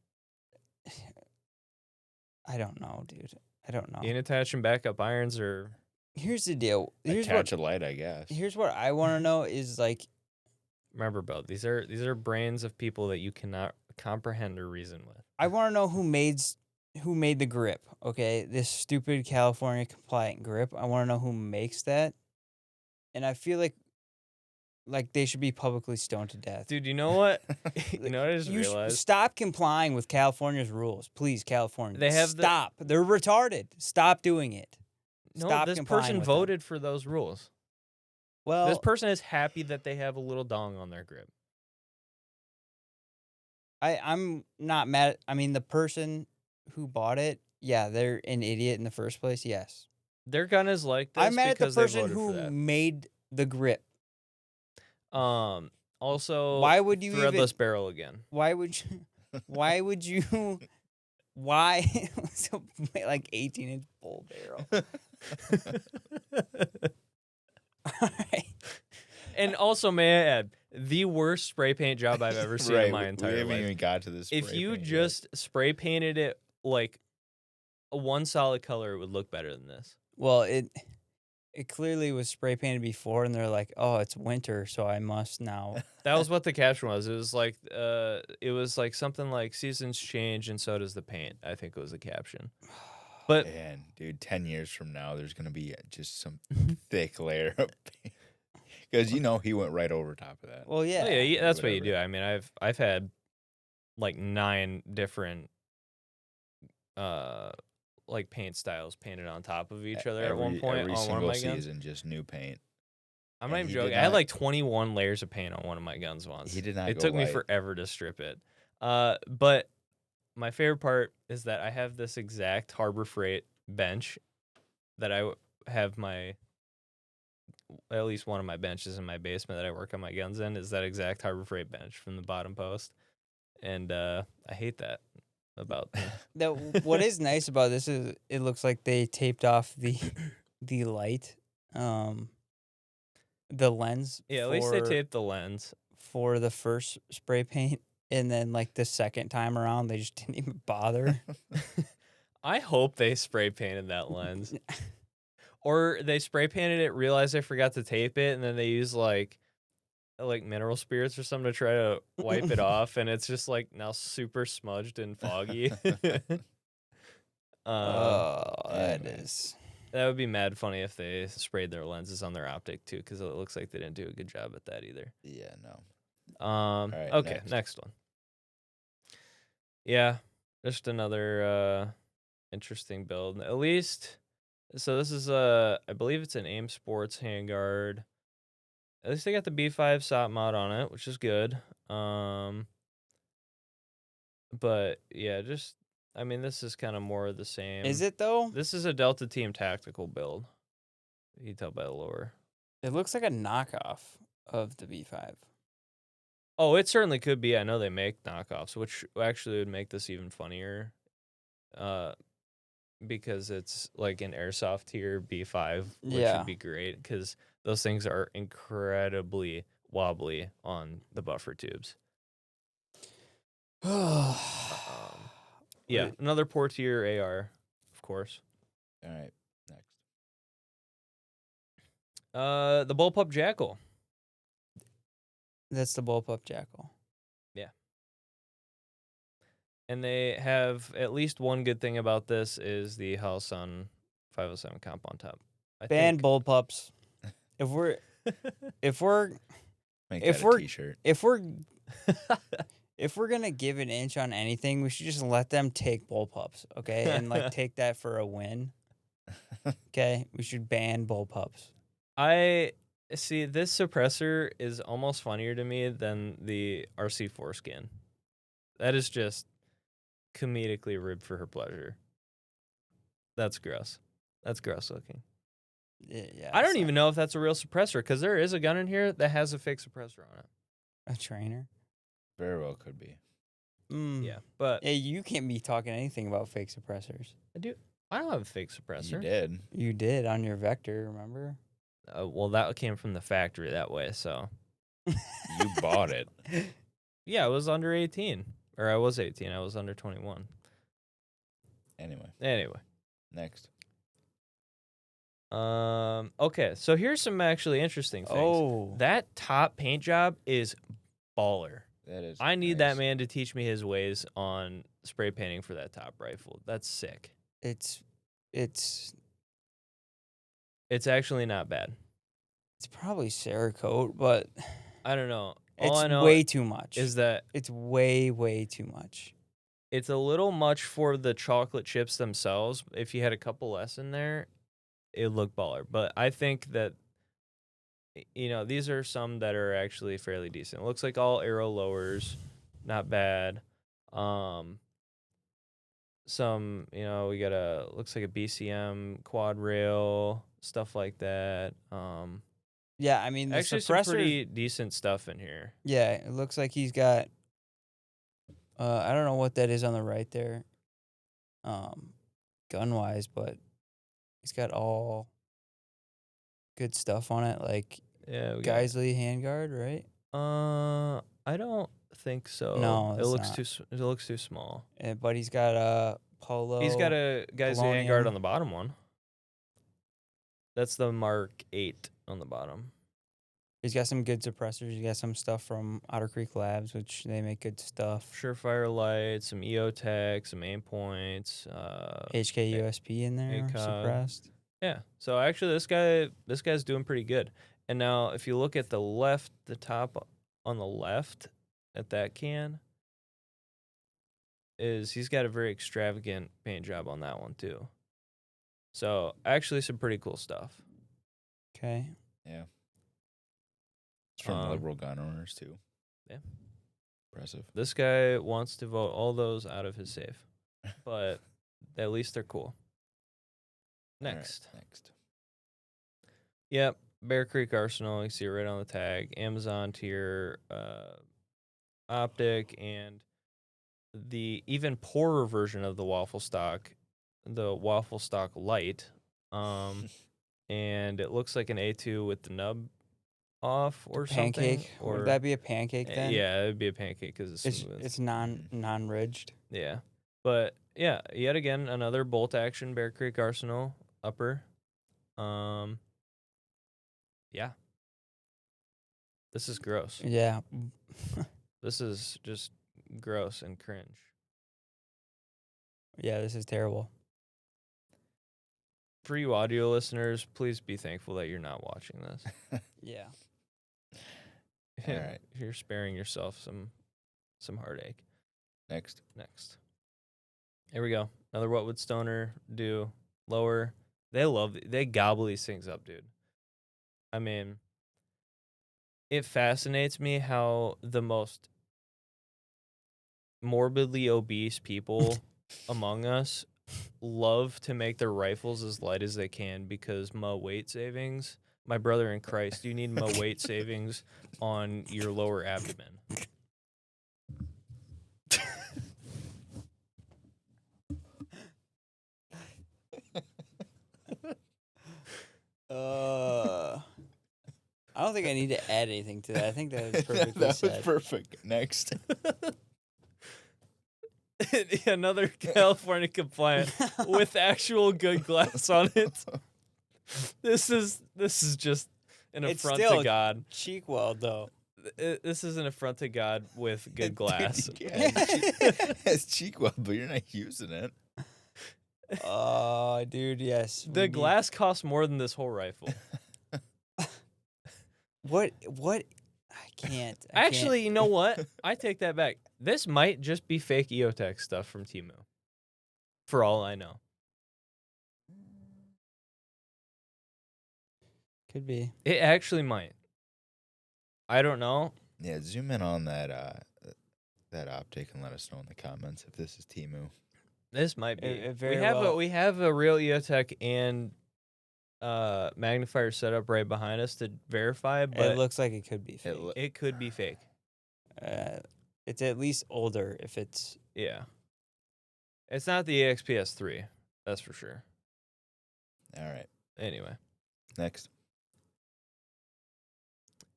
I don't know, dude. I don't know. In attaching backup irons or Here's the deal. Attach a light, I guess. Here's what I want to know is like, remember, Bo, these are brains of people that you cannot comprehend or reason with. I want to know who made the grip. Okay, this stupid California compliant grip. I want to know who makes that, and I feel like they should be publicly stoned to death. Dude, you know what? You know what I just You realized? stop complying with California's rules, please, California. They have stop. They're retarded. Stop doing it. No, Stop this complying person with them. voted for those rules. Well, This person is happy that they have a little dong on their grip. I'm not mad. I mean, the person who bought it, yeah, they're an idiot in the first place. Yes, Their gun is like this I'm mad at the because they person voted for who that. made the grip. Also, Why would you threadless even? barrel again. Why would you? Why would you? Why so like 18-inch bull barrel? Alright. And also, may I add, the worst spray paint job I've ever seen Right, in my we entire haven't life. even got to this. If you just spray painted it like a one solid color, it would look better than this. Well, it clearly was spray painted before, and they're like, "Oh, it's winter, so I must now." That was what the caption was. It was like something like seasons change and so does the paint. I think it was the caption. But Man, dude, 10 years from now, there's gonna be just some thick layer of paint. Because he went right over top of that. Well, Oh, yeah. yeah, that's what you whatever. do. I mean, I've had like 9 different like paint styles painted on top of each other at one point Every on one of single my guns. season, just new paint. I'm And not even he joking. did I had not- like 21 layers of paint on one of my guns once. He did not It go took me light. forever to strip it. But my favorite part is that I have this exact Harbor Freight bench that have at least one of my benches in my basement that I work on my guns in is that exact Harbor Freight bench from the bottom post. And I hate that about them. What is nice about this is it looks like they taped off the light, the lens. Yeah, at least they taped the lens. for the first spray paint, and then like the second time around, they just didn't even bother. I hope they spray painted that lens. Or they spray painted it, realized they forgot to tape it, and then they use like mineral spirits or something to try to wipe it off, and it's just like now super smudged and foggy. That anyways. is. That would be mad funny if they sprayed their lenses on their optic too, because it looks like they didn't do a good job at that either. Yeah, no. right, Okay, next one. Yeah, just another interesting build. At least, so this is I believe it's an AIM Sports handguard. At least they got the B5 SOP mod on it, which is good. But yeah, I mean, this is kind of more of the same. Is it though? This is a Delta Team tactical build. You can tell by the lower. It looks like a knockoff of the B5. Oh, it certainly could be. I know they make knockoffs, which actually would make this even funnier. Because it's like an airsoft tier B5, which Yeah. would be great because those things are incredibly wobbly on the buffer tubes. Yeah, Wait. another Portier AR, of course. All right, next. The Bullpup Jackal. That's the Bullpup Jackal. And they have at least one good thing about this is the House on 507 comp on top. Ban Bullpups. If we're Make If that we're- a t-shirt. if we're gonna give an inch on anything, we should just let them take Bullpups, okay, and like take that for a win. Okay, we should ban Bullpups. I see this suppressor is almost funnier to me than the RC4 skin. That is just comedically ribbed for her pleasure. That's gross. That's gross looking. Yeah, I don't it's even know if that's a real suppressor because there is a gun in here that has a fake suppressor on it. a trainer. Very well could be. Yeah, but Hey, you can't be talking anything about fake suppressors. I don't have a fake suppressor. You did. You did on your Vector, remember? Well, that came from the factory that way, so. You bought it. Yeah, I was under 18. Or I was 18. I was under 21. Anyway, next. Okay, so here's some actually interesting things. Oh, That top paint job is baller. That is. I need that nice. man to teach me his ways on spray painting for that top rifle. That's sick. it's It's actually not bad. probably Cerakote, but I don't know. it's All I know way too much. is that It's way too much. it's a little much for the chocolate chips themselves. If you had a couple less in there, it would look baller. But I think that, these are some that are actually fairly decent. It looks like all arrow lowers, not bad. Some, we got looks like a BCM quad rail, stuff like that. Yeah, I mean the Actually, some suppressor. pretty decent stuff in here. Yeah, it looks like he's got. I don't know what that is on the right there. Gun wise, but he's got all good stuff on it, like Yeah, we got Geisley handguard, right? I don't think so. No, it it's looks not. it looks too small. But he's got a polo. He's got a guy's handguard Polonium. on the bottom one. That's the Mark 8 on the bottom. He's got some good suppressors. He's got some stuff from Otter Creek Labs, which they make good stuff. Surefire lights, some EOTech, some aim points. HK USP in there, ACOG. suppressed. Yeah. So actually, this guy's doing pretty good. And now, if you look at the top on the left at that can, he's got a very extravagant paint job on that one too. So actually, some pretty cool stuff. Okay. Yeah. It's from liberal gun owners too. Yeah. Impressive. This guy wants to vote all those out of his safe, but at least they're cool. Next. Right, next. Yep. Bear Creek Arsenal. You see it right on the tag. Amazon tier optic, and the even poorer version of the Waffle Stock Light. And it looks like an A2 with the nub off or Pancake. something. Or Would that be a pancake then? Yeah, it'd be a pancake because it's smooth. It's non-ridged. Yeah. But yeah, yet again, another bolt action Bear Creek Arsenal upper. Yeah. This is gross. Yeah. This is just gross and cringe. Yeah, this is terrible. For you audio listeners, please be thankful that you're not watching this. Yeah. All right. You're sparing yourself some heartache. Next. Here we go. Another what would Stoner do? Lower. They gobble these things up, dude. I mean, it fascinates me how the most morbidly obese people among us love to make their rifles as light as they can because weight savings. My brother in Christ, you need weight savings on your lower abdomen. I don't think I need to add anything to that. I think that was perfectly that said. was perfect. Next. Another California compliant with actual good glass on it. This is just an affront to God. Cheek weld though. This is an affront to God with good glass. It's cheek weld, but you're not using it. Oh, dude, yes. The glass costs more than this whole rifle. What? I can't. Actually, you know what? I take that back. This might just be fake EOTech stuff from Temu. For all I know. Could be. It actually might. I don't know. Yeah, zoom in on that optic and let us know in the comments if this is Temu. This might be. It very well. We have a real EOTech and magnifier setup right behind us to verify, but It looks like it could be fake. it could be fake. It's at least older if it's... Yeah. It's not the EXPS3. That's for sure. All right. Anyway. Next.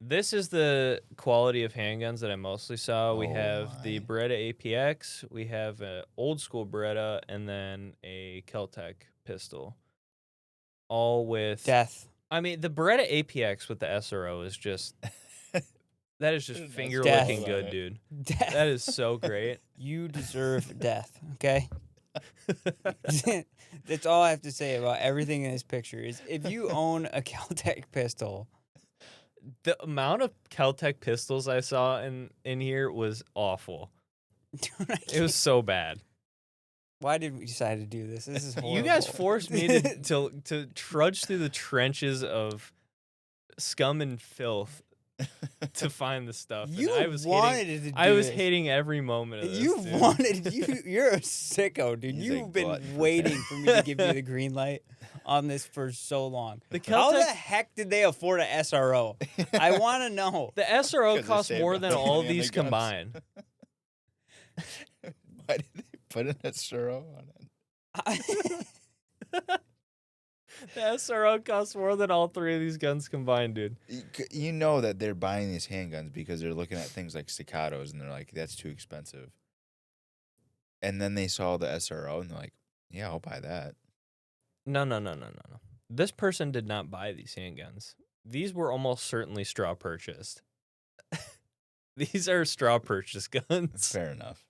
This is the quality of handguns that I mostly saw. We Oh have the my. Beretta APX. We have an old school Beretta and then a Keltec pistol. All with... Death. I mean, the Beretta APX with the SRO is just... That is just That's finger death. licking good, dude. Death. That is so great. You deserve death, okay? That's all I have to say about everything in this picture is if you own a Keltec pistol... The amount of Keltec pistols I saw in here was awful. Dude, It was so bad. Why did we decide to do this? This is horrible. You guys forced me to trudge through the trenches of scum and filth to find the stuff. You and I was wanted hating, to do I was this. hating every moment of this. You dude. wanted you're a sicko, dude. He's a You've been glutton for waiting for me to give you the green light on this for so long. The How the Keltec, heck did they afford an SRO? I want to know. the SRO 'Cause they costs saved more up than the all money on these the guns. combined. Why did they put an SRO on it? The SRO costs more than all three of these guns combined, dude. You know that they're buying these handguns because they're looking at things like staccatos and they're like, that's too expensive. And then they saw the SRO and they're like, yeah, I'll buy that. No. This person did not buy these handguns. These were almost certainly straw purchased. These are straw purchase guns. Fair enough.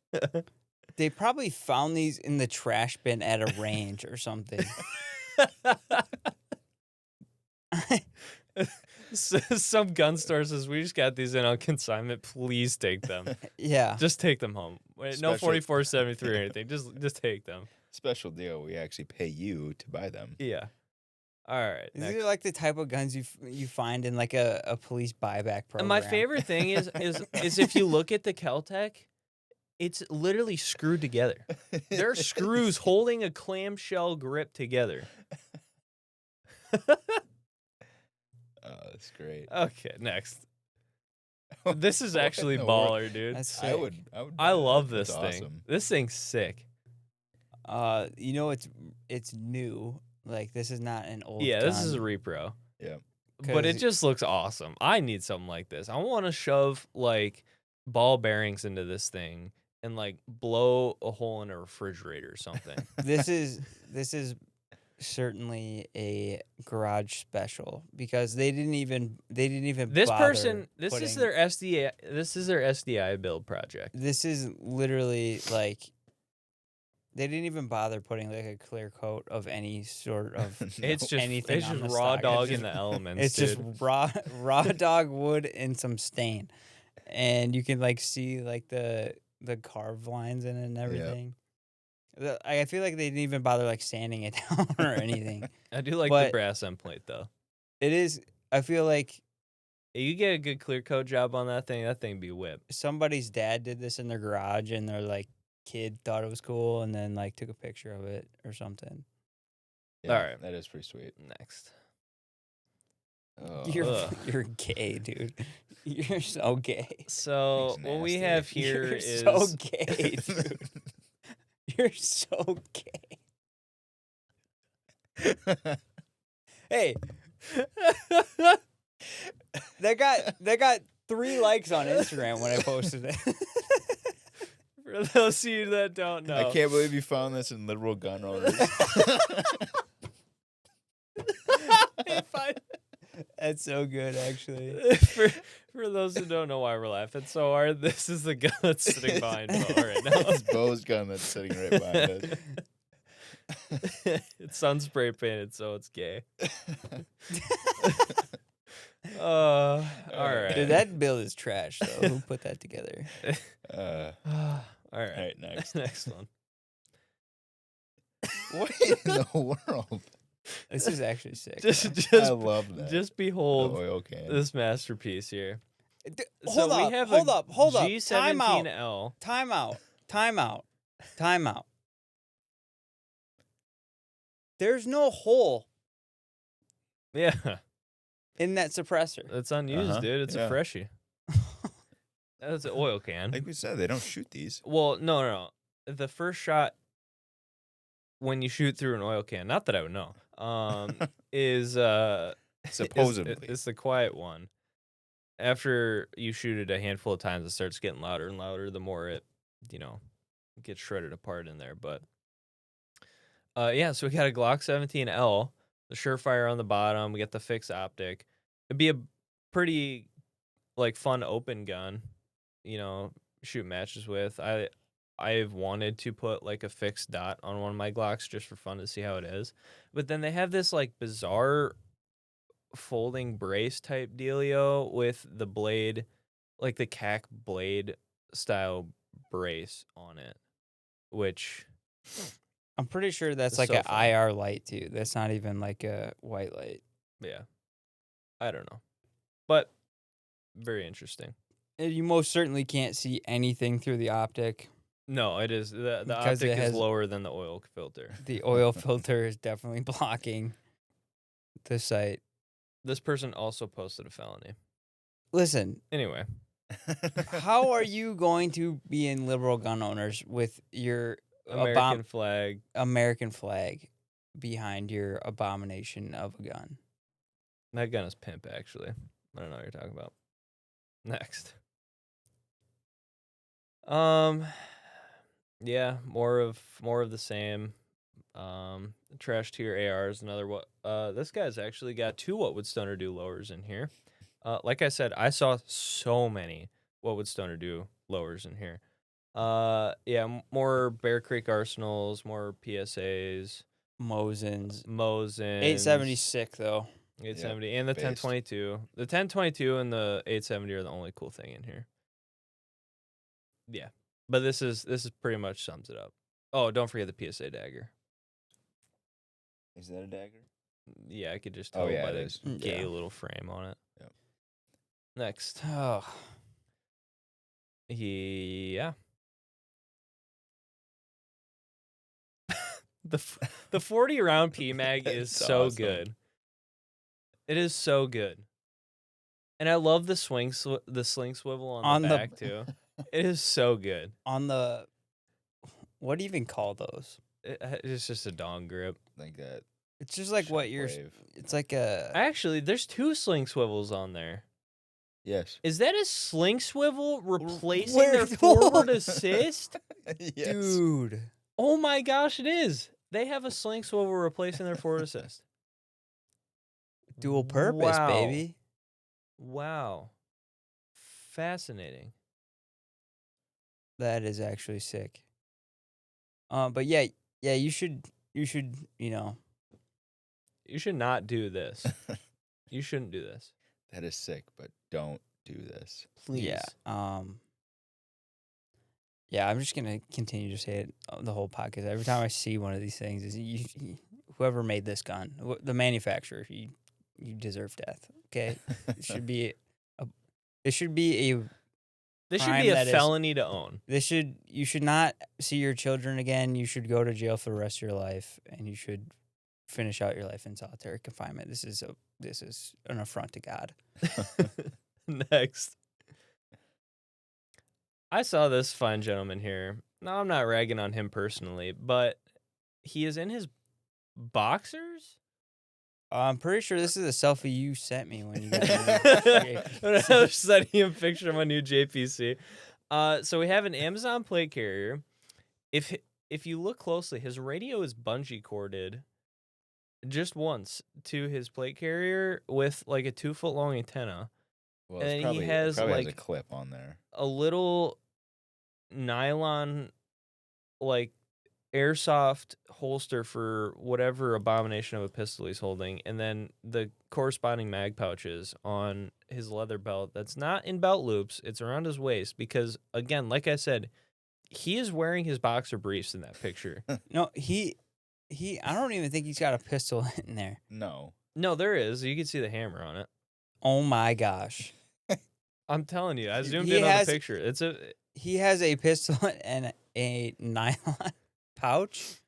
They probably found these in the trash bin at a range or something. Some gun store says we just got these in on consignment. Please take them. Yeah. Just take them home. Wait, no Special- 4473 or anything. Just take them. Special deal. We actually pay you to buy them. Yeah. All right. These next. are like the type of guns you find in like a police buyback program. And my favorite thing is if you look at the Kel-Tec, it's literally screwed together. There are screws holding a clamshell grip together. Oh, that's great. Okay, next. This is What actually in the world? baller, dude. That's sick. I would. I buy love that. this That's thing. awesome. This thing's sick. You know it's new. Like this is not an old. Yeah, this is a gun. repro. Yeah. But it 'Cause- just looks awesome. I need something like this. I want to shove like ball bearings into this thing and like blow a hole in a refrigerator or something. this is certainly a garage special because they didn't even This bother person, this is putting- their SDI. This is their SDI build project. This is literally like they didn't even bother putting like a clear coat of any sort of. It's just anything it's on just the raw stock. dog It's in just- the elements. It's just dude. raw dog wood and some stain, and you can like see like the carved lines in it and everything. I feel like they didn't even bother like sanding it down or anything. I do like the but- brass end plate though. It is. I feel like If you get a good clear coat job on that thing be whipped. somebody's dad did this in their garage, and their like kid thought it was cool, and then like took a picture of it or something. Yeah, Alright. That is pretty sweet. Next. Oh, Ugh. You're gay, dude. You're so gay. So Thing's what we nasty. have here You're is so gay, dude. You're so gay. Hey, that got 3 likes on Instagram when I posted it. for those of you that don't know. I can't believe you found this in liberal gun owners. If I- That's so good, actually. for those who don't know why we're laughing so hard, this is the gun that's sitting behind Bo right now. It's Bo's gun that's sitting right behind us. It's sun spray painted, so it's gay. All right. Dude, that build is trash, though. Who put that together? Uh, All all right. right, next. Next one. What in the world? This is actually sick. Just I love that. just the behold oil can. this masterpiece here. Hold so up, we have hold a up. Time out. G17L. Time out. There's no hole Yeah, in that suppressor. it's unused, Uh-huh, dude. It's yeah. a freshie. That's an oil can. Like we said, they don't shoot these. Well, no. The first shot when you shoot through an oil can, not that I would know, is Supposedly. it's the quiet one. After you shoot it a handful of times, it starts getting louder and louder. The more it, gets shredded apart in there. But yeah, so we got a Glock 17L, the Surefire on the bottom. We got the fixed optic. It'd be a pretty fun open gun, shoot matches with. I've wanted to put a fixed dot on one of my Glocks just for fun to see how it is. But then they have this bizarre folding brace type dealio with the blade, the CAC blade style brace on it, which I'm pretty sure that's It's like so an fun. IR light too. That's not even like a white light. yeah, I don't know, but very interesting. And you most certainly can't see anything through the optic. No, it is the Because optic it is has- lower than the oil filter. The oil filter is definitely blocking the sight. This person also posted a felony. Listen, Anyway, how are you going to be in liberal gun owners with your American flag. American flag behind your abomination of a gun? That gun is pimp, actually. I don't know what you're talking about. Next. Yeah, more of the same. Trash tier ARs, another what this guy's actually got 2 What Would Stoner Do lowers in here. Like I said, I saw so many What Would Stoner Do lowers in here. Yeah, more Bear Creek Arsenals, more PSAs, Mosins. Mosins. 876 though. 870 and the based. 1022. The 1022 and the 870 are the only cool thing in here. Yeah, but this is pretty much sums it up. Oh, don't forget the PSA Dagger. Is that a dagger? Yeah, I could just Oh, tell yeah, by it the is. gay Yeah. little frame on it. Yep. Next. Oh, Yeah. The 40 round PMag is That's so awesome. good. It is so good. And I love the sling swivel on the back too. It is so good. on the, what do you even call those? It's just a dong grip. Like that. It's just like what you're. Shockwave. It's like a. Actually, there's 2 sling swivels on there. Yes. Is that a sling swivel replacing Where- their forward assist? Yes. Dude. Oh my gosh, it is. They have a sling swivel replacing their forward assist. Dual purpose, Wow. baby. Wow. Fascinating. That is actually sick. But yeah, you should, you know. You should not do this. You shouldn't do this. That is sick, but don't do this. Please. Yeah. Yeah, I'm just gonna continue to say it the whole podcast. Every time I see one of these things, is whoever made this gun, the manufacturer, you deserve death. Okay, it should be a. It should be a. This should crime be a that is- felony to own. You should not see your children again. You should go to jail for the rest of your life, and you should finish out your life in solitary confinement. This is an affront to God. Next. I saw this fine gentleman here. No, I'm not ragging on him personally, but he is in his boxers? I'm pretty sure this is a selfie you sent me when you got When I was sending him a picture of my new JPC. So we have an Amazon plate carrier. If you look closely, his radio is bungee corded just once to his plate carrier with like a 2-foot long antenna. Well, And it's he probably, has, it probably has like, a clip on there. A little nylon like airsoft holster for whatever abomination of a pistol he's holding, and then the corresponding mag pouches on his leather belt that's not in belt loops, it's around his waist because, again, like I said, he is wearing his boxer briefs in that picture. No, he. I don't even think he's got a pistol in there. No. No, there is. You can see the hammer on it. Oh my gosh. I'm telling you, I zoomed He in on has- the picture. He has a pistol and a nylon pouch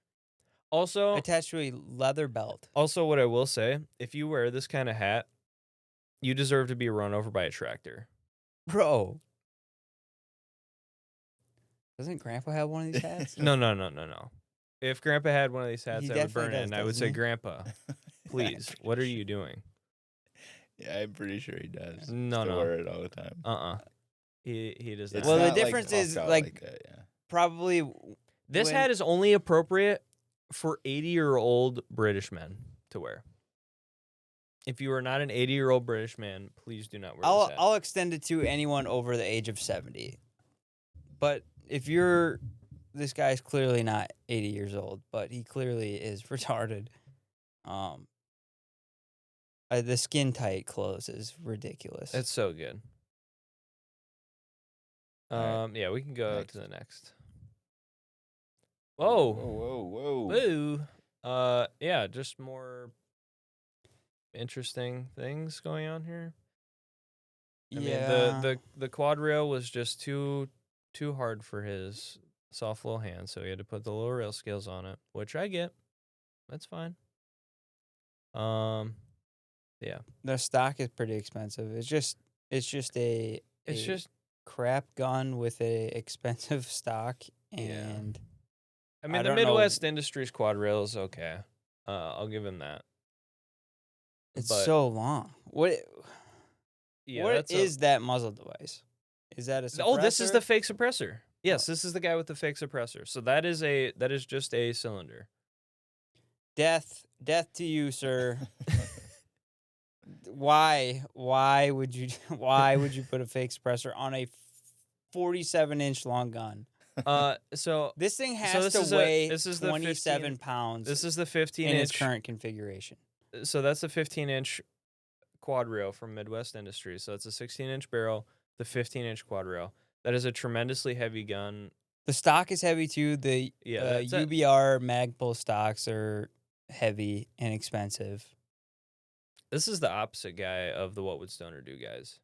Also attached to a leather belt. Also, what I will say, if you wear this kind of hat, you deserve to be run over by a tractor. Bro. Doesn't Grandpa have one of these hats? No. If Grandpa had one of these hats, He I would definitely burn it, does, and I would doesn't say, he? Grandpa, please, what are you doing? Yeah, I'm pretty sure he does. No, Still no. wear it all the time. He does not. It's Well, the not, like, difference is, puffed out like, that, yeah. Probably. This when- hat is only appropriate for 80-year-old British men to wear. If you are not an 80-year-old British man, please do not wear this hat. I'll extend it to anyone over the age of 70. But if you're, this guy's clearly not 80 years old, but he clearly is retarded. The skin tight clothes is ridiculous. It's so good. All right. Yeah, we can go Next. to the next. Whoa, Whoa. whoa. Woo. Yeah, just more interesting things going on here. I mean, the quad rail was just too hard for his soft little hands, so he had to put the little rail scales on it, which I get. That's fine. Yeah. The stock is pretty expensive. It's just a crap gun with a expensive stock, and I mean, I the don't know. Midwest Industries quad rail is okay. I'll give him that. it's but- so long. What is that muzzle device? Is that a suppressor? Oh, this is the fake suppressor. Yes, this is the guy with the fake suppressor. So that is just a cylinder. death to you, sir. Why would you put a fake suppressor on a 47-inch long gun? So This thing So has this to weigh is the 27 15 pounds this is the in its 15-inch. current configuration. So that's the 15-inch quad rail from Midwest Industries. So it's a 16-inch barrel, the 15-inch quad rail. That is a tremendously heavy gun. The stock is heavy too. The that's it. UBR Magpul stocks are heavy and expensive. This is the opposite guy of the What Would Stoner Do guys.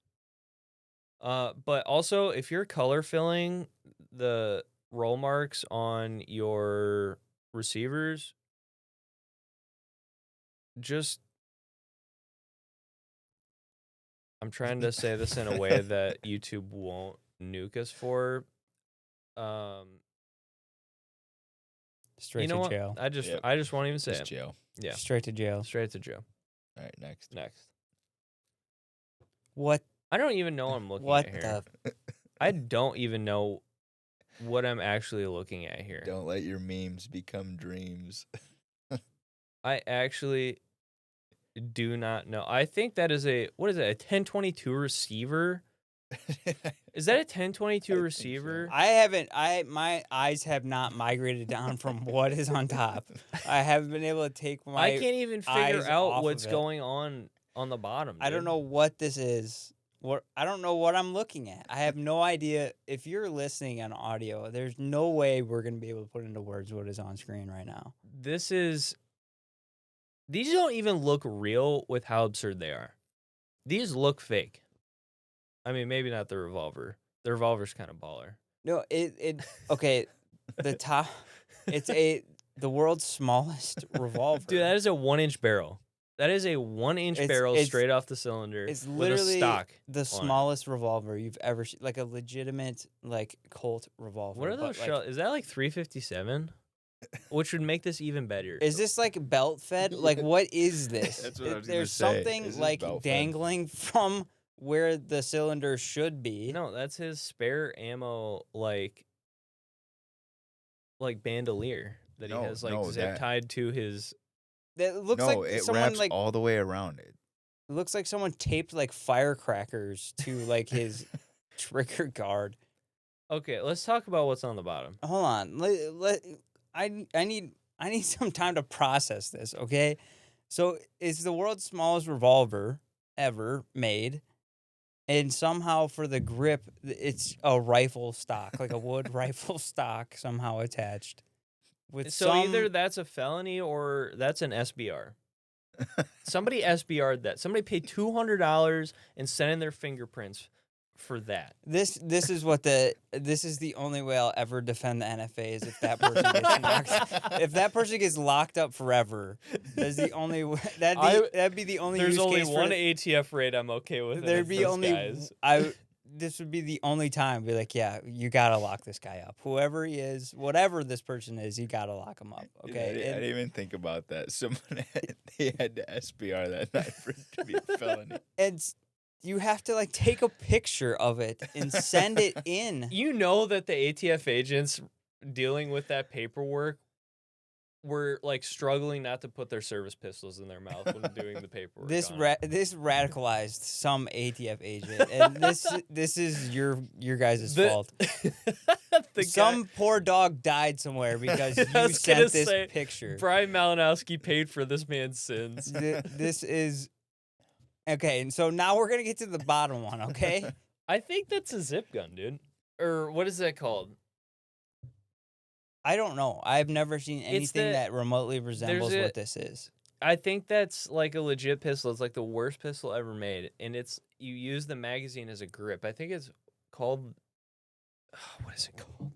But also, if you're color filling the roll marks on your receivers, I'm trying to say this in a way that YouTube won't nuke us for. Straight You know to what? jail. I just won't even say Just it. jail. Yeah, Straight to jail. straight to jail. All right, next. What? I don't even know what I'm looking What at here. the? I don't even know what I'm actually looking at here. Don't let your memes become dreams. I actually do not know. I think that is a 1022 receiver? Is that a 1022 I think so. receiver? I haven't. My eyes have not migrated down from what is on top. I haven't been able to take my. I can't even figure eyes out off what's of it. going on the bottom. I don't dude. know what this is. I don't know what I'm looking at. I have no idea. If you're listening on audio, there's no way we're gonna be able to put into words what is on screen right now. These don't even look real with how absurd they are. These look fake. I mean, maybe not the revolver. The revolver's kind of baller. No, okay. The top, the world's smallest revolver. Dude, that is a 1-inch barrel. That is a 1-inch barrel straight off the cylinder. It's with literally a stock the on it. smallest revolver you've ever seen, like a legitimate Colt revolver. What are those but, shells? Is that like 357? Which would make this even better. Is this like belt fed? Like, what is this? That's what I was gonna There's say. something Is this like belt fed? dangling from where the cylinder should be. No, that's his spare ammo, like bandolier that he has zip tied to his. That looks No, like it someone wraps like all the way around it. it looks like someone taped like firecrackers to like his trigger guard. Okay, let's talk about what's on the bottom. Hold on. I need some time to process this, okay? So it's the world's smallest revolver ever made. And somehow for the grip, it's a rifle stock, like a wood rifle stock somehow attached. So either that's a felony or that's an SBR. Somebody SBR'd that. Somebody paid $200 and sent in their fingerprints for that. This is the only way I'll ever defend the NFA is if that person gets knocked. If that person gets locked up forever, that's the only way. That'd be the only. There's use only case one for, ATF raid I'm okay with. There'd be only. Guys. This would be the only time. Be like, yeah, you gotta lock this guy up. Whoever he is, whatever this person is, you gotta lock him up. Okay. I didn't even think about that. Someone they had to SBR that night for it to be a felony. And you have to like take a picture of it and send it in. You know that the ATF agents dealing with that paperwork were like struggling not to put their service pistols in their mouth when doing the paperwork. This radicalized some ATF agent, and this is your guys' fault. Some poor dog died somewhere because you sent this picture. Brian Malinowski paid for this man's sins. This is okay, and so now we're gonna get to the bottom one. Okay, I think that's a zip gun, dude. Or what is that called? I don't know. I've never seen anything that remotely resembles what this is. I think that's like a legit pistol. It's like the worst pistol ever made, and you use the magazine as a grip. I think it's called. What is it called?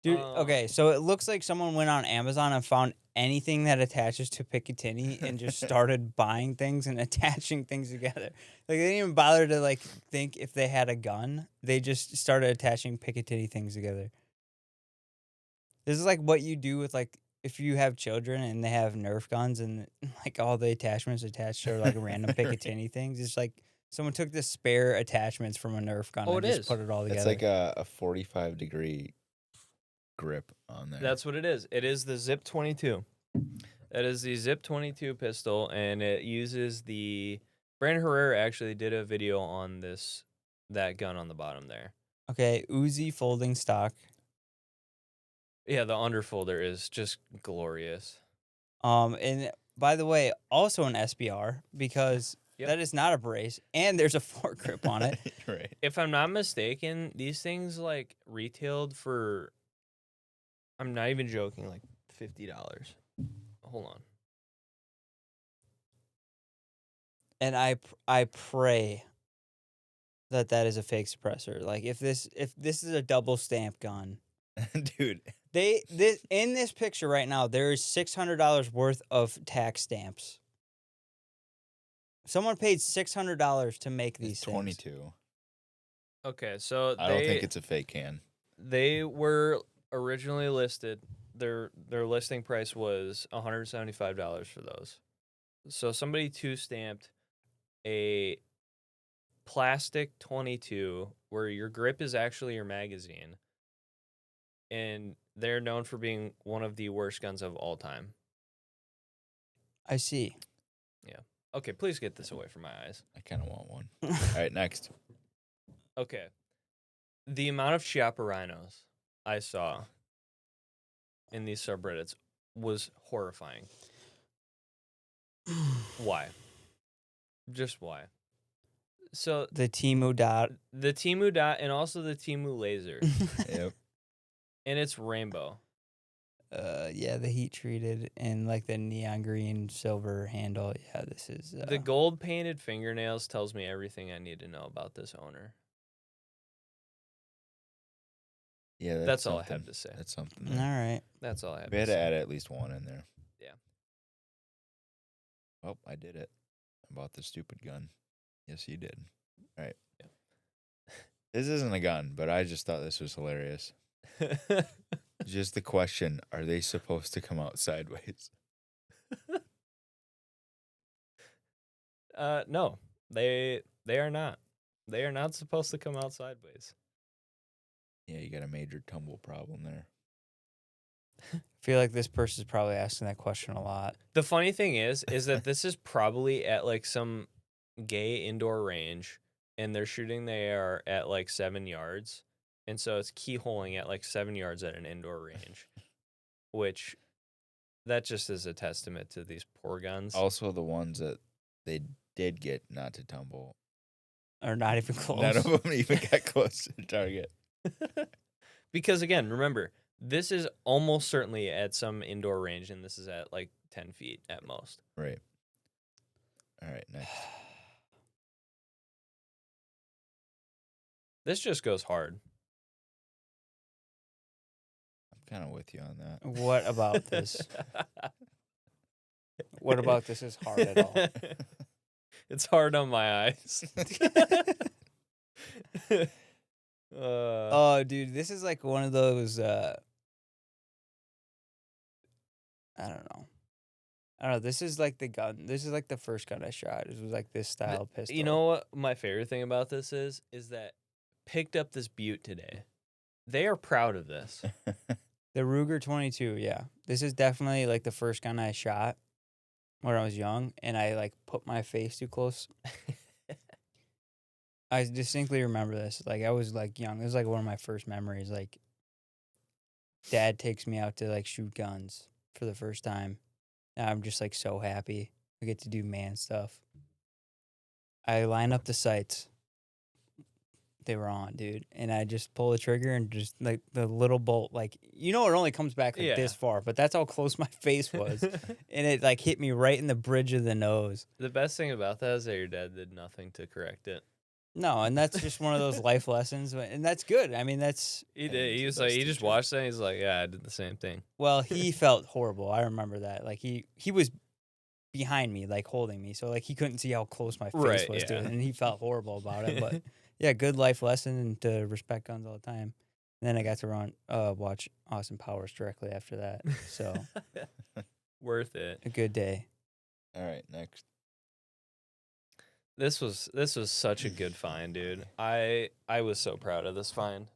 Dude, okay, so it looks like someone went on Amazon and found anything that attaches to Picatinny and just started buying things and attaching things together. Like, they didn't even bother to, like, think if they had a gun. They just started attaching Picatinny things together. This is like what you do with, like, if you have children and they have Nerf guns and, like, all the attachments attached to, like, random Picatinny things. It's like someone took the spare attachments from a Nerf gun and just put it all together. It's like a 45-degree grip on there. That's what it is. It is the Zip 22. That is the Zip 22 pistol, and it uses the... Brandon Herrera actually did a video on that gun on the bottom there. Okay, Uzi folding stock. Yeah, the underfolder is just glorious. And by the way, also an SBR because Yep. That is not a brace, and there's a foregrip on it. Right. If I'm not mistaken, these things like retailed for, I'm not even joking, like $50. Hold on. And I pray that is a fake suppressor. Like if this is a double stamp gun, Dude. this in this picture right now, there is $600 worth of tax stamps. Someone paid $600 to make these It's things. 22. Okay, so I don't think it's a fake can. they were originally listed. Their listing price was $175 for those. So somebody two stamped a plastic 22 where your grip is actually your magazine, and they're known for being one of the worst guns of all time. I see. Okay, please get this away from my eyes. I kind of want one. All right, next. Okay. The amount of Chiappa I saw in these subreddits was horrifying. Why? Just why? So The Temu dot. the Temu dot and also the Temu laser, Yep. and it's rainbow. Yeah, the heat treated and like the neon green silver handle. Yeah, this is The gold painted fingernails tells me everything I need to know about this owner. Yeah, That's all I have something. to say. That's something. all There. right. That's all I have We to had to say. add at least one in there. Yeah. Oh, I did it. I bought the stupid gun. Yes, you did. All right. Yeah. This isn't a gun, but I just thought this was hilarious. Just the question, are they supposed to come out sideways? No, they are not. They are not supposed to come out sideways. Yeah, you got a major tumble problem there. I feel like this person's probably asking that question a lot. The funny thing is that this is probably at like some gay indoor range, and they're shooting the AR at like 7 yards, and so it's keyholing at like 7 yards at an indoor range, which that just is a testament to these poor guns. Also, the ones that they did get not to tumble, Or not even close. none of them even got close to the target. Because again, remember, this is almost certainly at some indoor range, and this is at like 10 feet at most. Right. All right, next. This just goes hard. I'm kind of with you on that. What about this? What about this is hard at all? It's hard on my eyes. Oh, dude, this is like one of those. I don't know. This is like the gun. This is like the first gun I shot. It was like this style pistol. You know what my favorite thing about this is that picked up this Butte today. They are proud of this. The Ruger 22. Yeah, this is definitely like the first gun I shot when I was young, and I like put my face too close. I distinctly remember this. Like I was like young. This was like one of my first memories. Like, Dad takes me out to like shoot guns for the first time. And I'm just like so happy. I get to do man stuff. I line up the sights. They were on, dude. And I just pull the trigger and just like the little bolt, like, it only comes back like this far, but that's how close my face was. And it like hit me right in the bridge of the nose. The best thing about that is that your dad did nothing to correct it. No, and that's just one of those life lessons. And that's good. I mean, that's. He did. he's He the was like, best he just teacher. watched that. And he's like, yeah, I did the same thing. Well, he felt horrible. I remember that. Like he was behind me, like holding me, so like he couldn't see how close my face Right, was to yeah. it, and he felt horrible about it. But yeah, good life lesson and to respect guns all the time. And then I got to watch Austin Powers directly after that. So Worth it. a good day. All right, next. This was such a good find, dude. I was so proud of this find.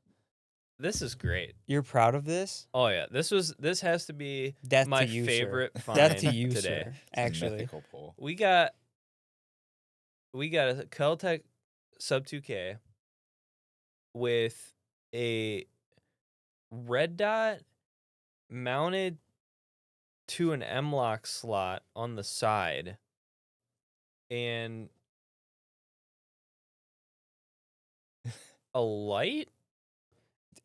This is great. You're proud of this? Oh yeah, this has to be Death my to you, favorite sir. find Death to you, today. sir. It's a Actually, mythical pole. We got a Kel-Tec sub 2K with a red dot mounted to an M-lock slot on the side, and A light?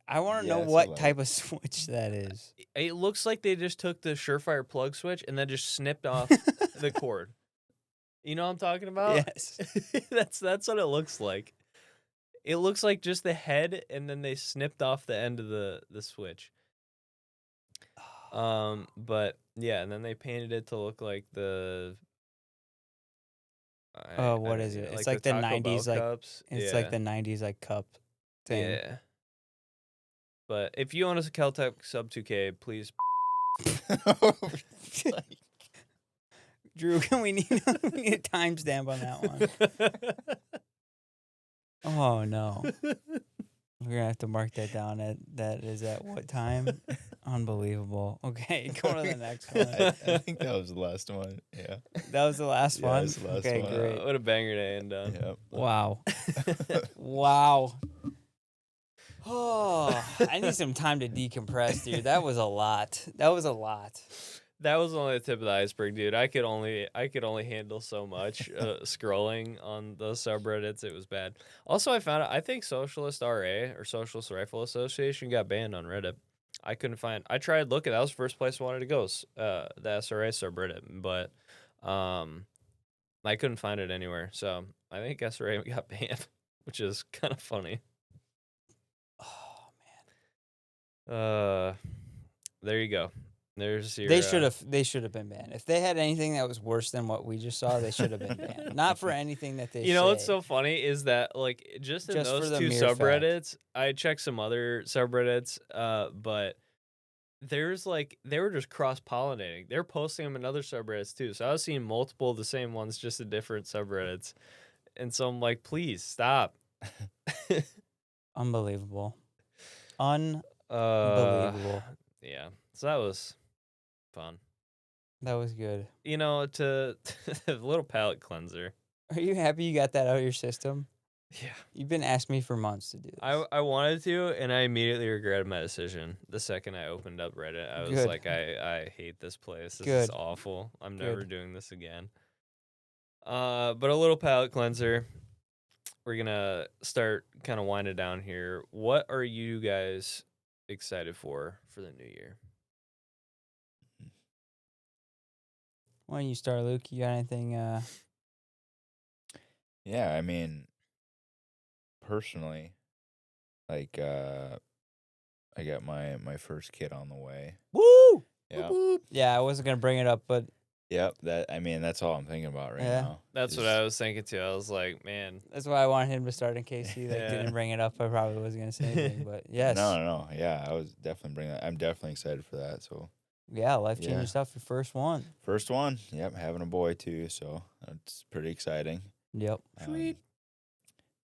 I want to Yeah, know it's a what light. type of switch that is. It looks like they just took the Surefire plug switch and then just snipped off the cord. You know what I'm talking about? Yes. That's what it looks like. It looks like just the head, and then they snipped off the end of the switch. But yeah, and then they painted it to look like the. What don't is it? know, It's like like the Taco Bell 90s, like cups. it's Yeah. like the 90s like cup thing. Yeah. But if you own a Caltech Sub 2K, please. Drew, we need a timestamp on that one. Oh no. We're gonna have to mark that down. That is at what time? Unbelievable. Okay, go to the next one. I think that was the last one. Yeah. That was the last Yeah, one. that's the last Okay, one. great. What a banger to end on. Yep. Wow. Wow. Oh, I need some time to decompress, dude. That was a lot. That was a lot. That was only the tip of the iceberg, dude. I could only handle so much scrolling on those subreddits. It was bad. Also, I found out I think Socialist RA or Socialist Rifle Association got banned on Reddit. I couldn't find. I tried looking. That was the first place I wanted to go. The SRA subreddit, but I couldn't find it anywhere. So I think SRA got banned, which is kind of funny. Oh man. There you go. There's your. They should have been banned. If they had anything that was worse than what we just saw, they should have been banned. Not for anything that they You know what's say. so funny is that like just in Just for those the two mere fact. subreddits, I checked some other subreddits, but there's like they were just cross pollinating. They're posting them in other subreddits too. So I was seeing multiple of the same ones just in different subreddits, and so I'm like, please stop. Unbelievable. Uh, Unbelievable. yeah. So that was fun. That was good. You know, to a little palate cleanser. Are you happy you got that out of your system? Yeah. You've been asking me for months to do this. I wanted to, and I immediately regretted my decision. The second I opened up Reddit, I was Good. like, I hate this place. This is Good. awful. I'm Good. never doing this again. But a little palate cleanser. We're gonna start kind of winding down here. What are you guys excited for the new year? Why don't you start, Luke? You got anything? Yeah, I mean, personally, like I got my first kid on the way. Woo! Yeah. Yeah, I wasn't gonna bring it up, but Yep. That's all I'm thinking about right Yeah. now. That's what is- I was thinking too. I was like, man, that's why I wanted him to start in case he Yeah. didn't bring it up. I probably wasn't gonna say anything, but yes, No. Yeah, I was definitely bringing that. I'm definitely excited for that. So yeah, life changing Yeah. stuff. Your first one. first one. Yep, having a boy too. So it's pretty exciting. Yep. Sweet.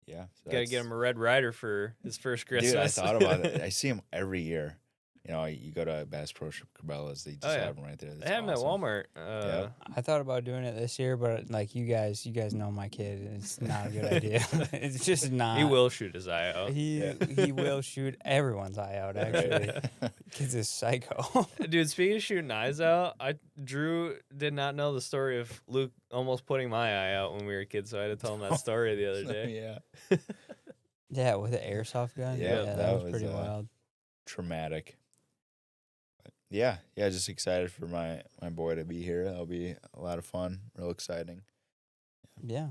Yeah. So gotta get him a Red Rider for his first Christmas. Dude, I thought about it. I see him every year. You know, you go to Bass Pro Shop Cabela's, they just Oh, yeah. have them right there. They That's have him at awesome. Walmart. I thought about doing it this year, but like you guys know my kid. And it's not a good idea. It's just not. He will shoot his eye out. He will shoot everyone's eye out. Actually, Right. kid's a psycho. Dude, speaking of shooting eyes out, Drew did not know the story of Luke almost putting my eye out when we were kids, so I had to tell him that story the other day. Yeah. Yeah, with an airsoft gun. Yeah, that that was was, pretty wild. Traumatic. But yeah, just excited for my boy to be here. That'll be a lot of fun, real exciting. Yeah.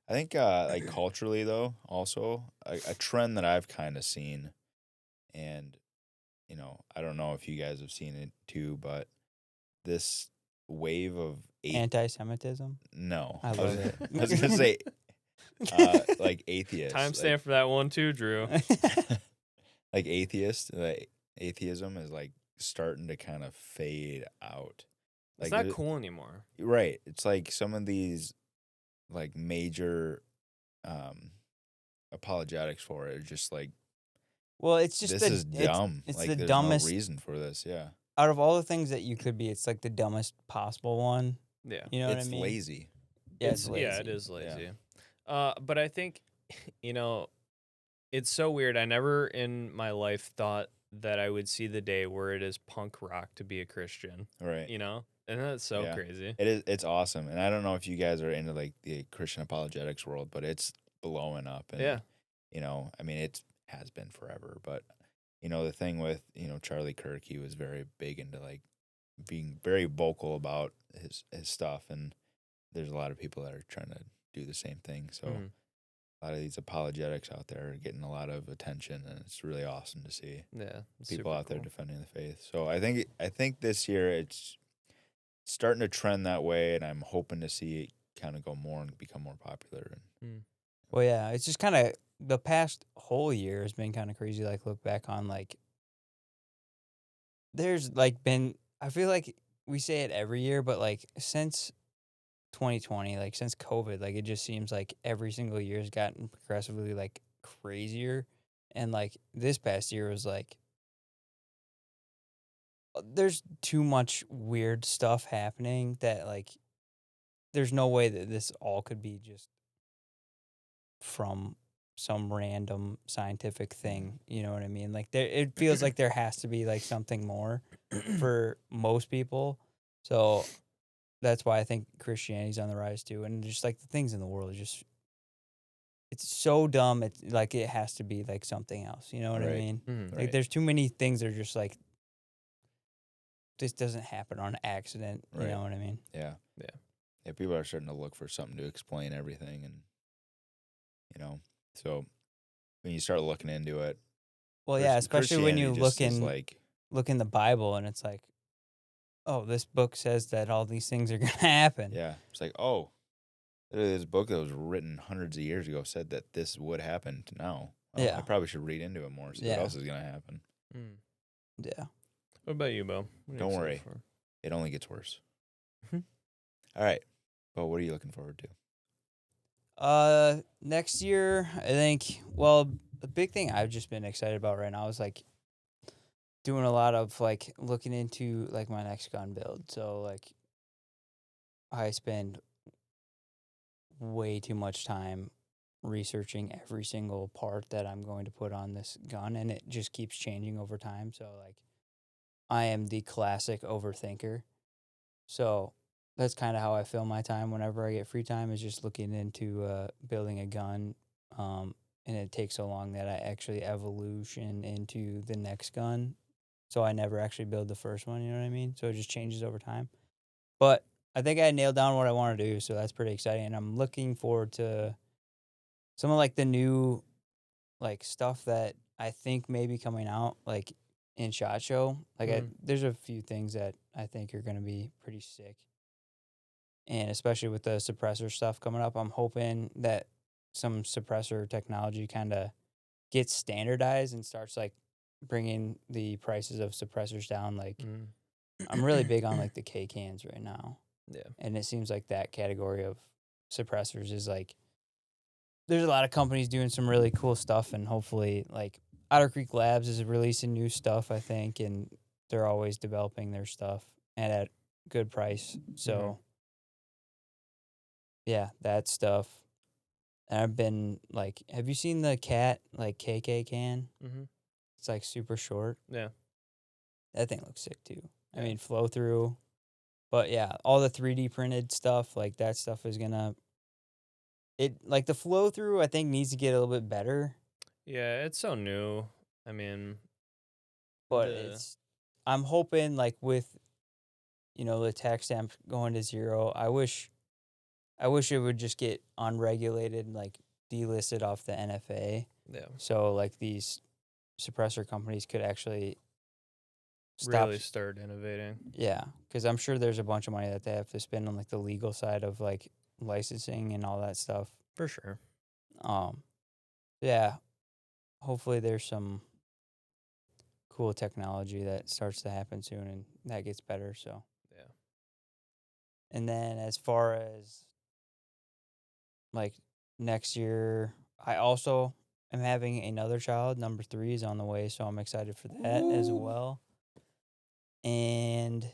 I think like culturally though, also a trend that I've kind of seen, and you know, I don't know if you guys have seen it too, but this wave of Anti-Semitism. no, I love it. I was gonna say like atheists. Timestamp for that one too, Drew. Like atheism is like starting to kind of fade out. It's Like not cool anymore. right. It's like some of these like major apologetics for it are just like Well, it's just this is dumb. It's like the there's dumbest no reason for this. Yeah. out of all the things that you could be. It's like the dumbest possible one. Yeah. You know it's what I mean? lazy. Yeah, it's lazy. Yeah, it is lazy. But I think, you know, it's so weird. I never in my life thought that I would see the day where it is punk rock to be a Christian. Right. You know? And that's so Yeah. crazy. It is. It's awesome, and I don't know if you guys are into like the Christian apologetics world, but it's blowing up. And Yeah. I mean, it has been forever, but the thing with Charlie Kirk, he was very big into like being very vocal about his stuff, and there's a lot of people that are trying to do the same thing. So Mhm. a lot of these apologetics out there are getting a lot of attention, and it's really awesome to see Yeah, it's people super out there cool. defending the faith. So I think this year it's starting to trend that way, and I'm hoping to see it kind of go more and become more popular. And Mm. Well, yeah, it's just kind of the past whole year has been kind of crazy. Like, look back on like, there's like been, I feel like we say it every year, but like since 2020, like since COVID, like it just seems like every single year has gotten progressively like crazier. And like this past year was like, there's too much weird stuff happening that like, there's no way that this all could be just from some random scientific thing. You know what I mean? Like there, it feels like there has to be like something more for most people. So that's why I think Christianity's on the rise too. And just like the things in the world are just, it's so dumb. It's like it has to be like something else. You know what I right, mean? Mhm. Like right, there's too many things that are just like, this doesn't happen on accident. You right, know what I mean? yeah, Yeah. yeah. People are starting to look for something to explain everything, and so when you start looking into it, Well, yeah, especially when Christianity you just is like, look in the Bible and it's like, oh, this book says that all these things are gonna happen. yeah, it's like, oh, this book that was written hundreds of years ago said that this would happen to now. Oh, I Yeah. probably should read into it more, see what Yeah. else is gonna happen. Mm. Yeah. What about you, Bo? What are you Don't excited worry, for? it only gets worse. Mhm. All right, but what are you looking forward to? Next year, I think. Well, the big thing I've just been excited about right now is like doing a lot of like looking into like my next gun build. So like, I spend way too much time researching every single part that I'm going to put on this gun, and it just keeps changing over time. So like, I am the classic overthinker. So that's kind of how I fill my time whenever I get free time, is just looking into building a gun. And it takes so long that I actually evolution into the next gun. So I never actually build the first one, you know what I mean? So it just changes over time. But I think I nailed down what I want to do, so that's pretty exciting. And I'm looking forward to some of like the new like stuff that I think may be coming out like in SHOT Show. Like Mhm. there's a few things that I think are going to be pretty sick. And especially with the suppressor stuff coming up, I'm hoping that some suppressor technology kind of gets standardized and starts like bringing the prices of suppressors down. Like Mm. I'm really big on like the K cans right now, Yeah. and it seems like that category of suppressors is like there's a lot of companies doing some really cool stuff, and hopefully like Otter Creek Labs is releasing new stuff, I think, and they're always developing their stuff and at good price. So yeah, that stuff. And I've been like, have you seen the cat like KK can? Mm-hmm. It's like super short. Yeah. That thing looks sick too. I Yeah. mean, flow through. But yeah, all the 3D printed stuff, like that stuff is gonna it like the flow through I think needs to get a little bit better. Yeah, it's so new. I mean, But the I'm hoping like with, the tax stamp going to 0, I wish it would just get unregulated, like delisted off the NFA. yeah, So like these suppressor companies could actually stop. really start innovating. Yeah, because I'm sure there's a bunch of money that they have to spend on like the legal side of like licensing and all that stuff. For sure. Um, yeah, hopefully there's some cool technology that starts to happen soon and that gets better. So, Yeah. and then as far as like next year, I also am having another child. Number 3 is on the way, so I'm excited for that as well. And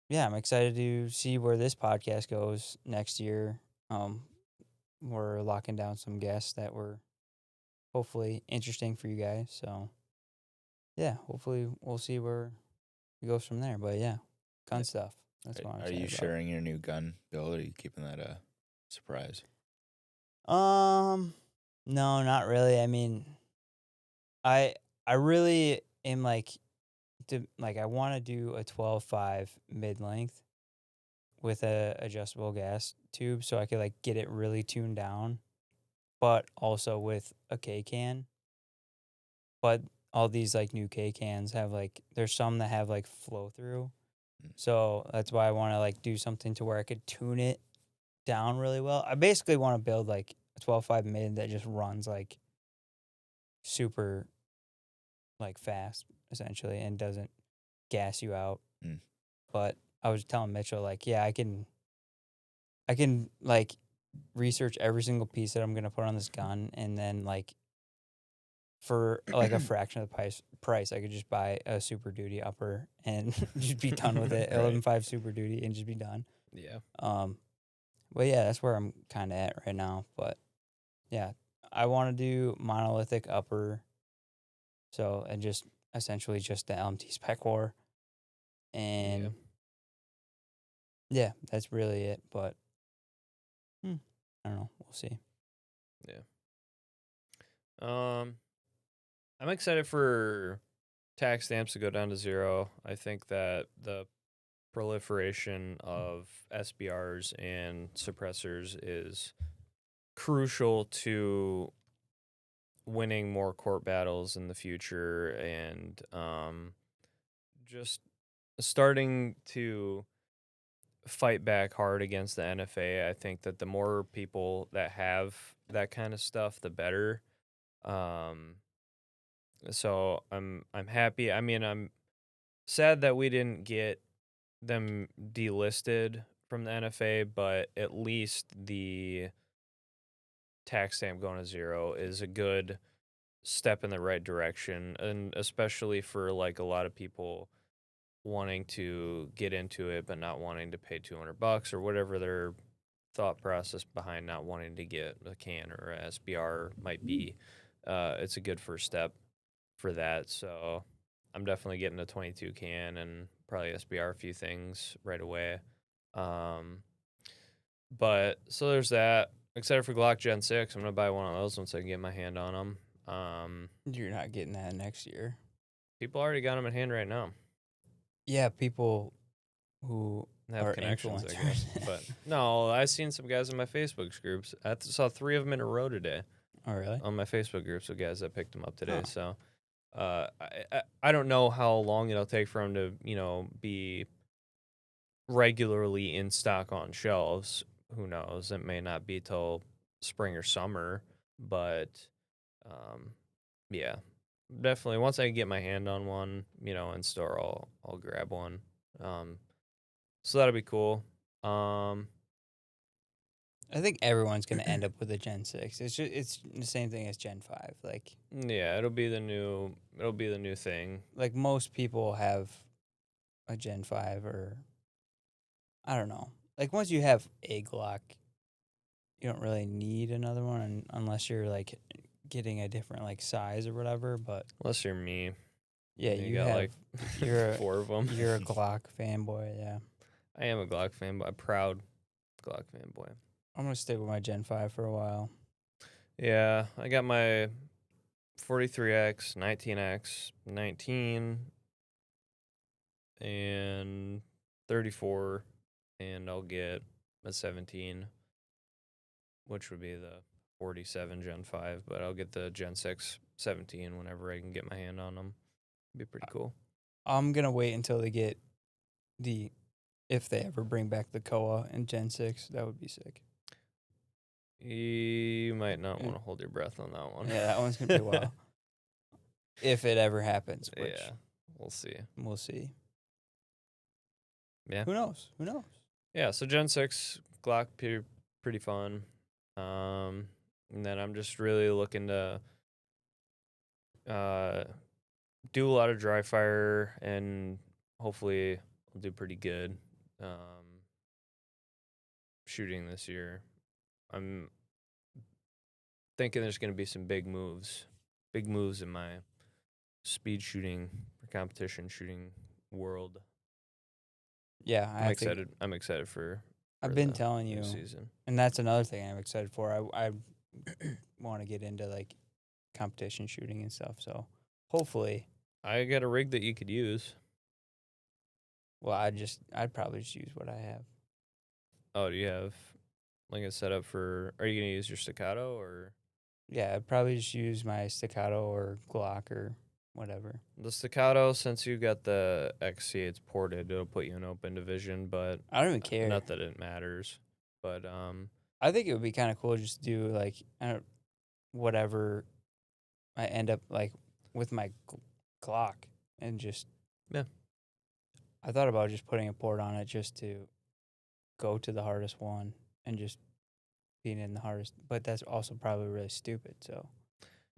yeah, I'm excited to see where this podcast goes next year. We're locking down some guests that were hopefully interesting for you guys. So yeah, hopefully we'll see where it goes from there. But yeah, gun Yeah. stuff. That's what I'm Are you excited sharing your new gun build, or are you keeping that a surprise? about. No, not really. I mean, I I really am like I want to do a 12.5 mid length with a adjustable gas tube so I could like get it really tuned down, but also with a K can. But all these like new K cans have like there's some that have like flow through. Mm. So that's why I want to like do something to where I could tune it down really well. I basically want to build like a 12.5 mid that just runs like super like fast essentially and doesn't gas you out. Mm. But I was telling Mitchell like, yeah, I can like research every single piece that I'm gonna put on this gun, and then like for like a fraction of the price, I could just buy a Super Duty upper and just be done with it. Right. 11.5 Super Duty and just be done. Yeah. But yeah, that's where I'm kind of at right now. But yeah, I want to do monolithic upper, so and just essentially just the LMT spec war, and yeah, that's really it. But I don't know. We'll see. Yeah. I'm excited for tax stamps to go down to 0. I think that the proliferation of SBRs and suppressors is crucial to winning more court battles in the future, and just starting to fight back hard against the NFA. I think that the more people that have that kind of stuff, the better. Um, so I'm happy. I mean, I'm sad that we didn't get them delisted from the NFA, but at least the tax stamp going to 0 is a good step in the right direction, and especially for like a lot of people wanting to get into it but not wanting to pay $200 or whatever their thought process behind not wanting to get a can or a SBR might be. It's a good first step for that. So I'm definitely getting a 22 can and probably SBR a few things right away. But so there's that. Excited for Glock Gen 6. I'm gonna buy one of those once I can get my hand on them. You're not getting that next year. People already got them in hand right now. Yeah, people who Have are connections, I influencers. guess. But no, I seen some guys in my Facebook groups. I saw 3 of them in a row today Oh, really? on my Facebook groups of guys that picked them up today. Huh. So I don't know how long it'll take for them to be regularly in stock on shelves. Who knows? It may not be till spring or summer, but um, yeah, definitely. Once I get my hand on one, in store, I'll grab one. So that'll be cool. I think everyone's gonna end up with a Gen 6. It's the same thing as Gen 5. Yeah, it'll be the new thing. Like most people have a Gen 5 or I don't know. Like once you have a Glock, you don't really need another one unless you're like getting a different like size or whatever. But Unless you're me, yeah, you you got have like you're 4 of them. you're a Glock fanboy. Yeah, I am a Glock fanboy, a proud Glock fanboy. I'm gonna stick with my Gen 5 for a while. Yeah, I got my 43X, 19X, 19, and 34, and I'll get a 17, which would be the 47 Gen 5, but I'll get the Gen 6 17 whenever I can get my hand on them. Be pretty cool. I'm gonna wait until they get the if they ever bring back the Koa in Gen 6, that would be sick. You might not Mm. want to hold your breath on that one. Yeah, that one's gonna be a while. If it ever happens, which Yeah, we'll see. we'll see. Yeah. Who knows? Who knows? Yeah, so Gen 6 Glock pretty fun. And then I'm just really looking to do a lot of dry fire, and hopefully I'll do pretty good shooting this year. I'm thinking there's going to be some big moves in my speed shooting or competition shooting world. Yeah, I'm excited. I'm excited for I've been the telling new you, season. and that's another thing I'm excited for. want to get into like competition shooting and stuff. So hopefully, I got a rig that you could use. well, I'd probably just use what I have. Oh, do you have like a setup for? Are you gonna use your staccato or Yeah, I'd probably just use my staccato or Glock or whatever. the staccato? Since you got the XC, it's ported. It'll put you in open division, but I don't even care. not that it matters. But I think it would be kind of cool just to do like whatever I end up like with my Glock and just Yeah. I thought about just putting a port on it just to go to the hardest one and just being in the hardest, but that's also probably really stupid. So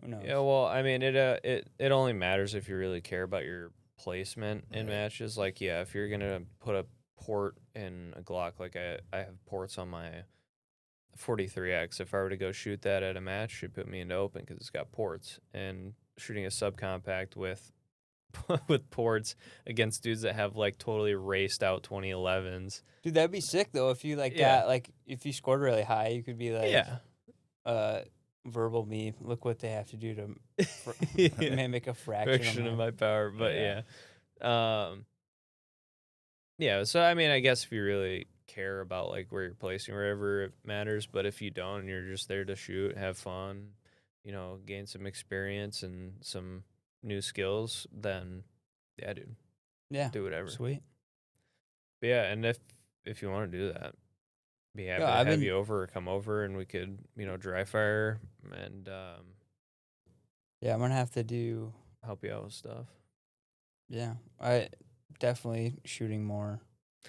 who knows? yeah, well, I mean, it only matters if you really care about your placement in Right. matches. Like, yeah, if you're gonna put a port in a Glock, like I have ports on my 43X. If I were to go shoot that at a match, it'd put me into open because it's got ports. And shooting a subcompact with with ports against dudes that have like totally raced out 2011s. Dude, that'd be sick though if you like Yeah. got like if you scored really high, you could be like, Yeah. verbal me. Look what they have to do to Yeah. mimic a Fraction fraction of of my power, but Yeah. yeah. Yeah, so I mean, I guess if you really care about like where you're placing wherever it matters, but if you don't and you're just there to shoot, have fun, gain some experience and some new skills, then yeah, dude, Yeah, do whatever. sweet. But yeah, and if you want to do that, be happy Yeah, to I've have been you over or come over and we could, dry fire and yeah, I'm gonna have to do help you out with stuff. yeah. I definitely shooting more.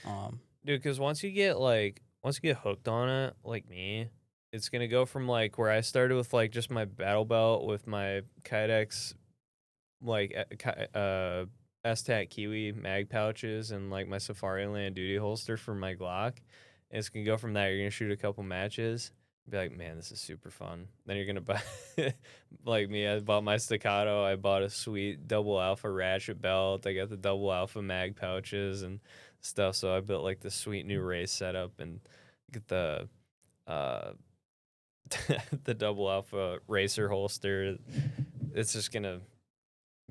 Dude, because once you get hooked on it, like me, it's gonna go from like where I started with like just my battle belt with my Kydex, like STAT Kiwi mag pouches and like my Safari Land duty holster for my Glock. And it's gonna go from that. You're gonna shoot a couple matches, be like, man, this is super fun. Then you're gonna buy, like me, I bought my staccato. I bought a sweet double alpha ratchet belt. I got the double alpha mag pouches and stuff. So I built like this sweet new race setup and get the uh the double alpha racer holster. It's just gonna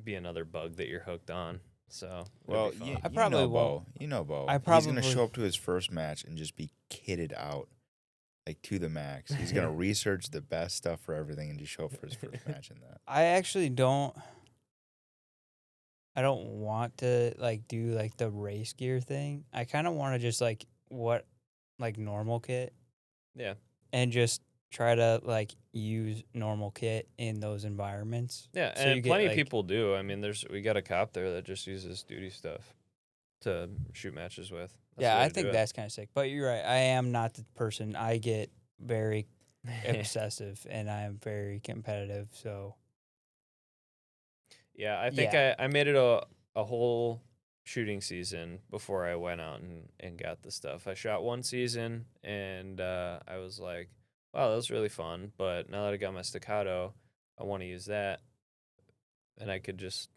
be another bug that you're hooked on. So it'll Well, be fun. you, I you probably know won't. Bo. You know Bo. I He's gonna probably- show up to his first match and just be kitted out, like to the max. He's gonna research the best stuff for everything and just show up for his first match in that. I actually don't. I don't want to like do like the race gear thing. I kind of want to just like like normal kit Yeah. and just try to like use normal kit in those environments. Yeah, So you and get, plenty of like- people do. I mean, we got a cop there that just uses duty stuff to shoot matches with. That's the Yeah, way I to do think it. that's kind of sick. But you're right. I am not the person. I get very obsessive and I am very competitive. So Yeah, I think Yeah. I made it a whole shooting season before I went out and got the stuff. I shot one season and I was like, wow, that was really fun. But now that I got my staccato, I want to use that. And I could just,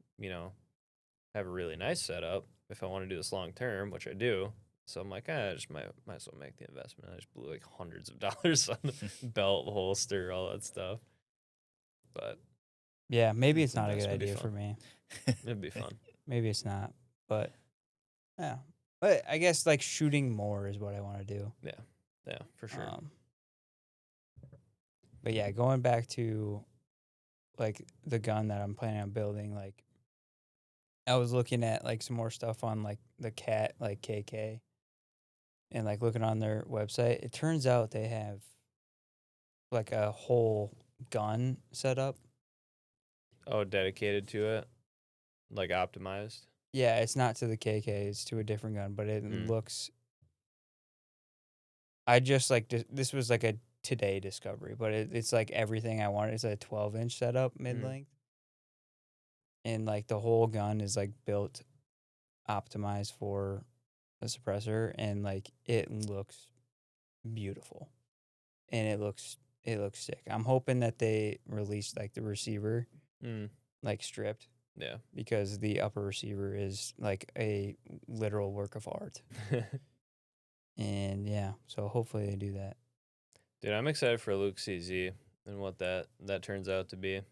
have a really nice setup if I want to do this long term, which I do. So I'm like, I just might as well make the investment. I just blew like hundreds of dollars on the belt, holster, all that stuff. But yeah, maybe It's it's not a good investment be idea fun. for me. it'd be fun. Maybe it's not. But yeah. But I guess like shooting more is what I want to do. Yeah, for sure. But yeah, going back to like the gun that I'm planning on building, like I was looking at like some more stuff on like the cat like KK and like looking on their website. It turns out they have like a whole gun set up. Oh, dedicated to it, like optimized. Yeah, it's not to the KK, it's to a different gun, but it Mm. looks I just like this was like a today discovery, but it's like everything I wanted. It's a 12-inch setup mid length. And like the whole gun is like built optimized for a suppressor and like it looks beautiful. And it looks sick. I'm hoping that they release like the receiver Mm. like stripped Yeah. because the upper receiver is like a literal work of art. And yeah, so hopefully they do that. Dude, I'm excited for Luke CZ. and what that turns out to be.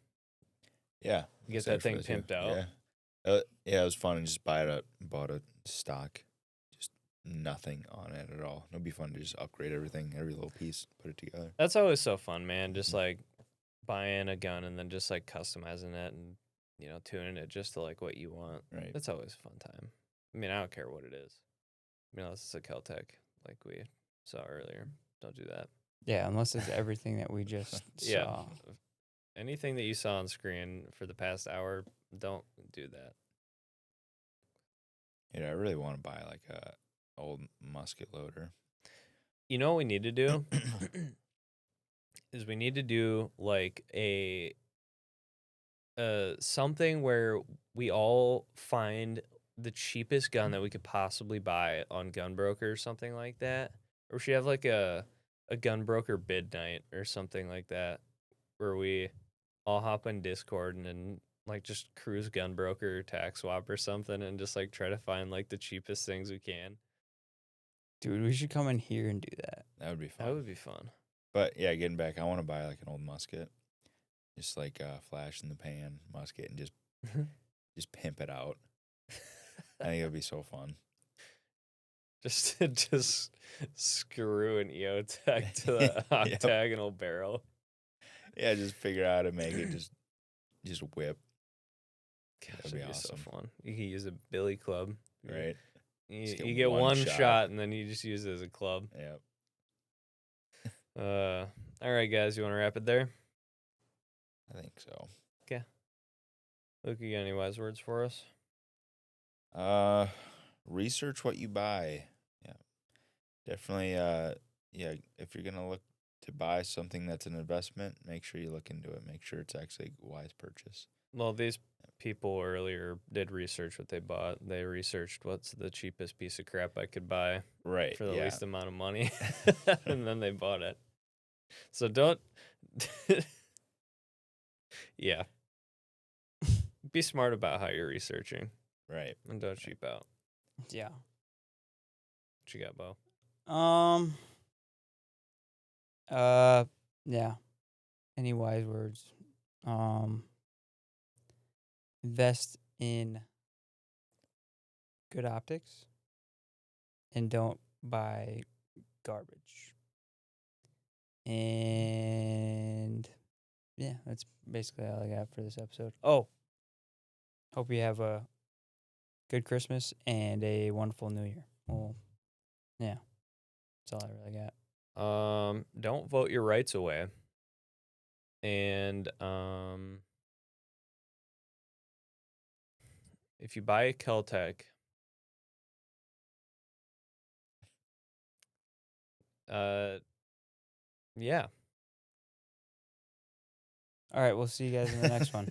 Yeah. You get excited that for thing this, yeah. pimped out. Yeah. Yeah, it was fun and just bought a stock. Just nothing on it at all. It'll be fun to just upgrade everything, every little piece, put it together. That's always so fun, man. Just Mhm. like buying a gun and then just like customizing it and tuning it just to like what you want. Right. That's always a fun time. I mean, I don't care what it is. I mean, unless it's a Kel-Tec like we saw earlier. Don't do that. Yeah, unless it's everything that we just Yeah. saw. Anything that you saw on screen for the past hour, don't do that. Yeah, I really want to buy like a old musket loader. You know what we need to do? Is we need to do like a something where we all find the cheapest gun that we could possibly buy on Gunbroker or something like that. Or we should have like a Gunbroker bid night or something like that, where we all hop in Discord and then like just cruise Gunbroker or Tax Swap or something and just like try to find like the cheapest things we can. Dude, we should come in here and do that. That would be fun. That would be fun. But yeah, getting back, I want to buy like an old musket. Just like flash in the pan musket and just pimp it out. I think it would be so fun. Just screw an EOTech to the octagonal barrel. Yeah, just figure out how to make it just whip. Gosh, That'd be that'd be so awesome. fun. You can use a billy club. Right? You, Just you get one shot. shot and then you just use it as a club. Yep. All right, guys, you want to wrap it there? I think so. Luke, you got any wise words for us? Research what you buy. Yeah. Definitely yeah, if you're gonna look to buy something that's an investment, make sure you look into it. Make sure it's actually a wise purchase. Well, these people earlier did research what they bought. They researched what's the cheapest piece of crap I could buy Right. for the yeah. least amount of money, and then they bought it. So don't. Yeah. Be smart about how you're researching Right. and don't cheap out. Yeah. What you got, Bo? Yeah. Any wise words? Invest in good optics and don't buy garbage. And yeah, that's basically all I got for this episode. Oh, hope you have a good Christmas and a wonderful New Year. Well, yeah, that's all I really got. Don't vote your rights away. And if you buy a Kel-Tec, yeah. All right, we'll see you guys in the next one.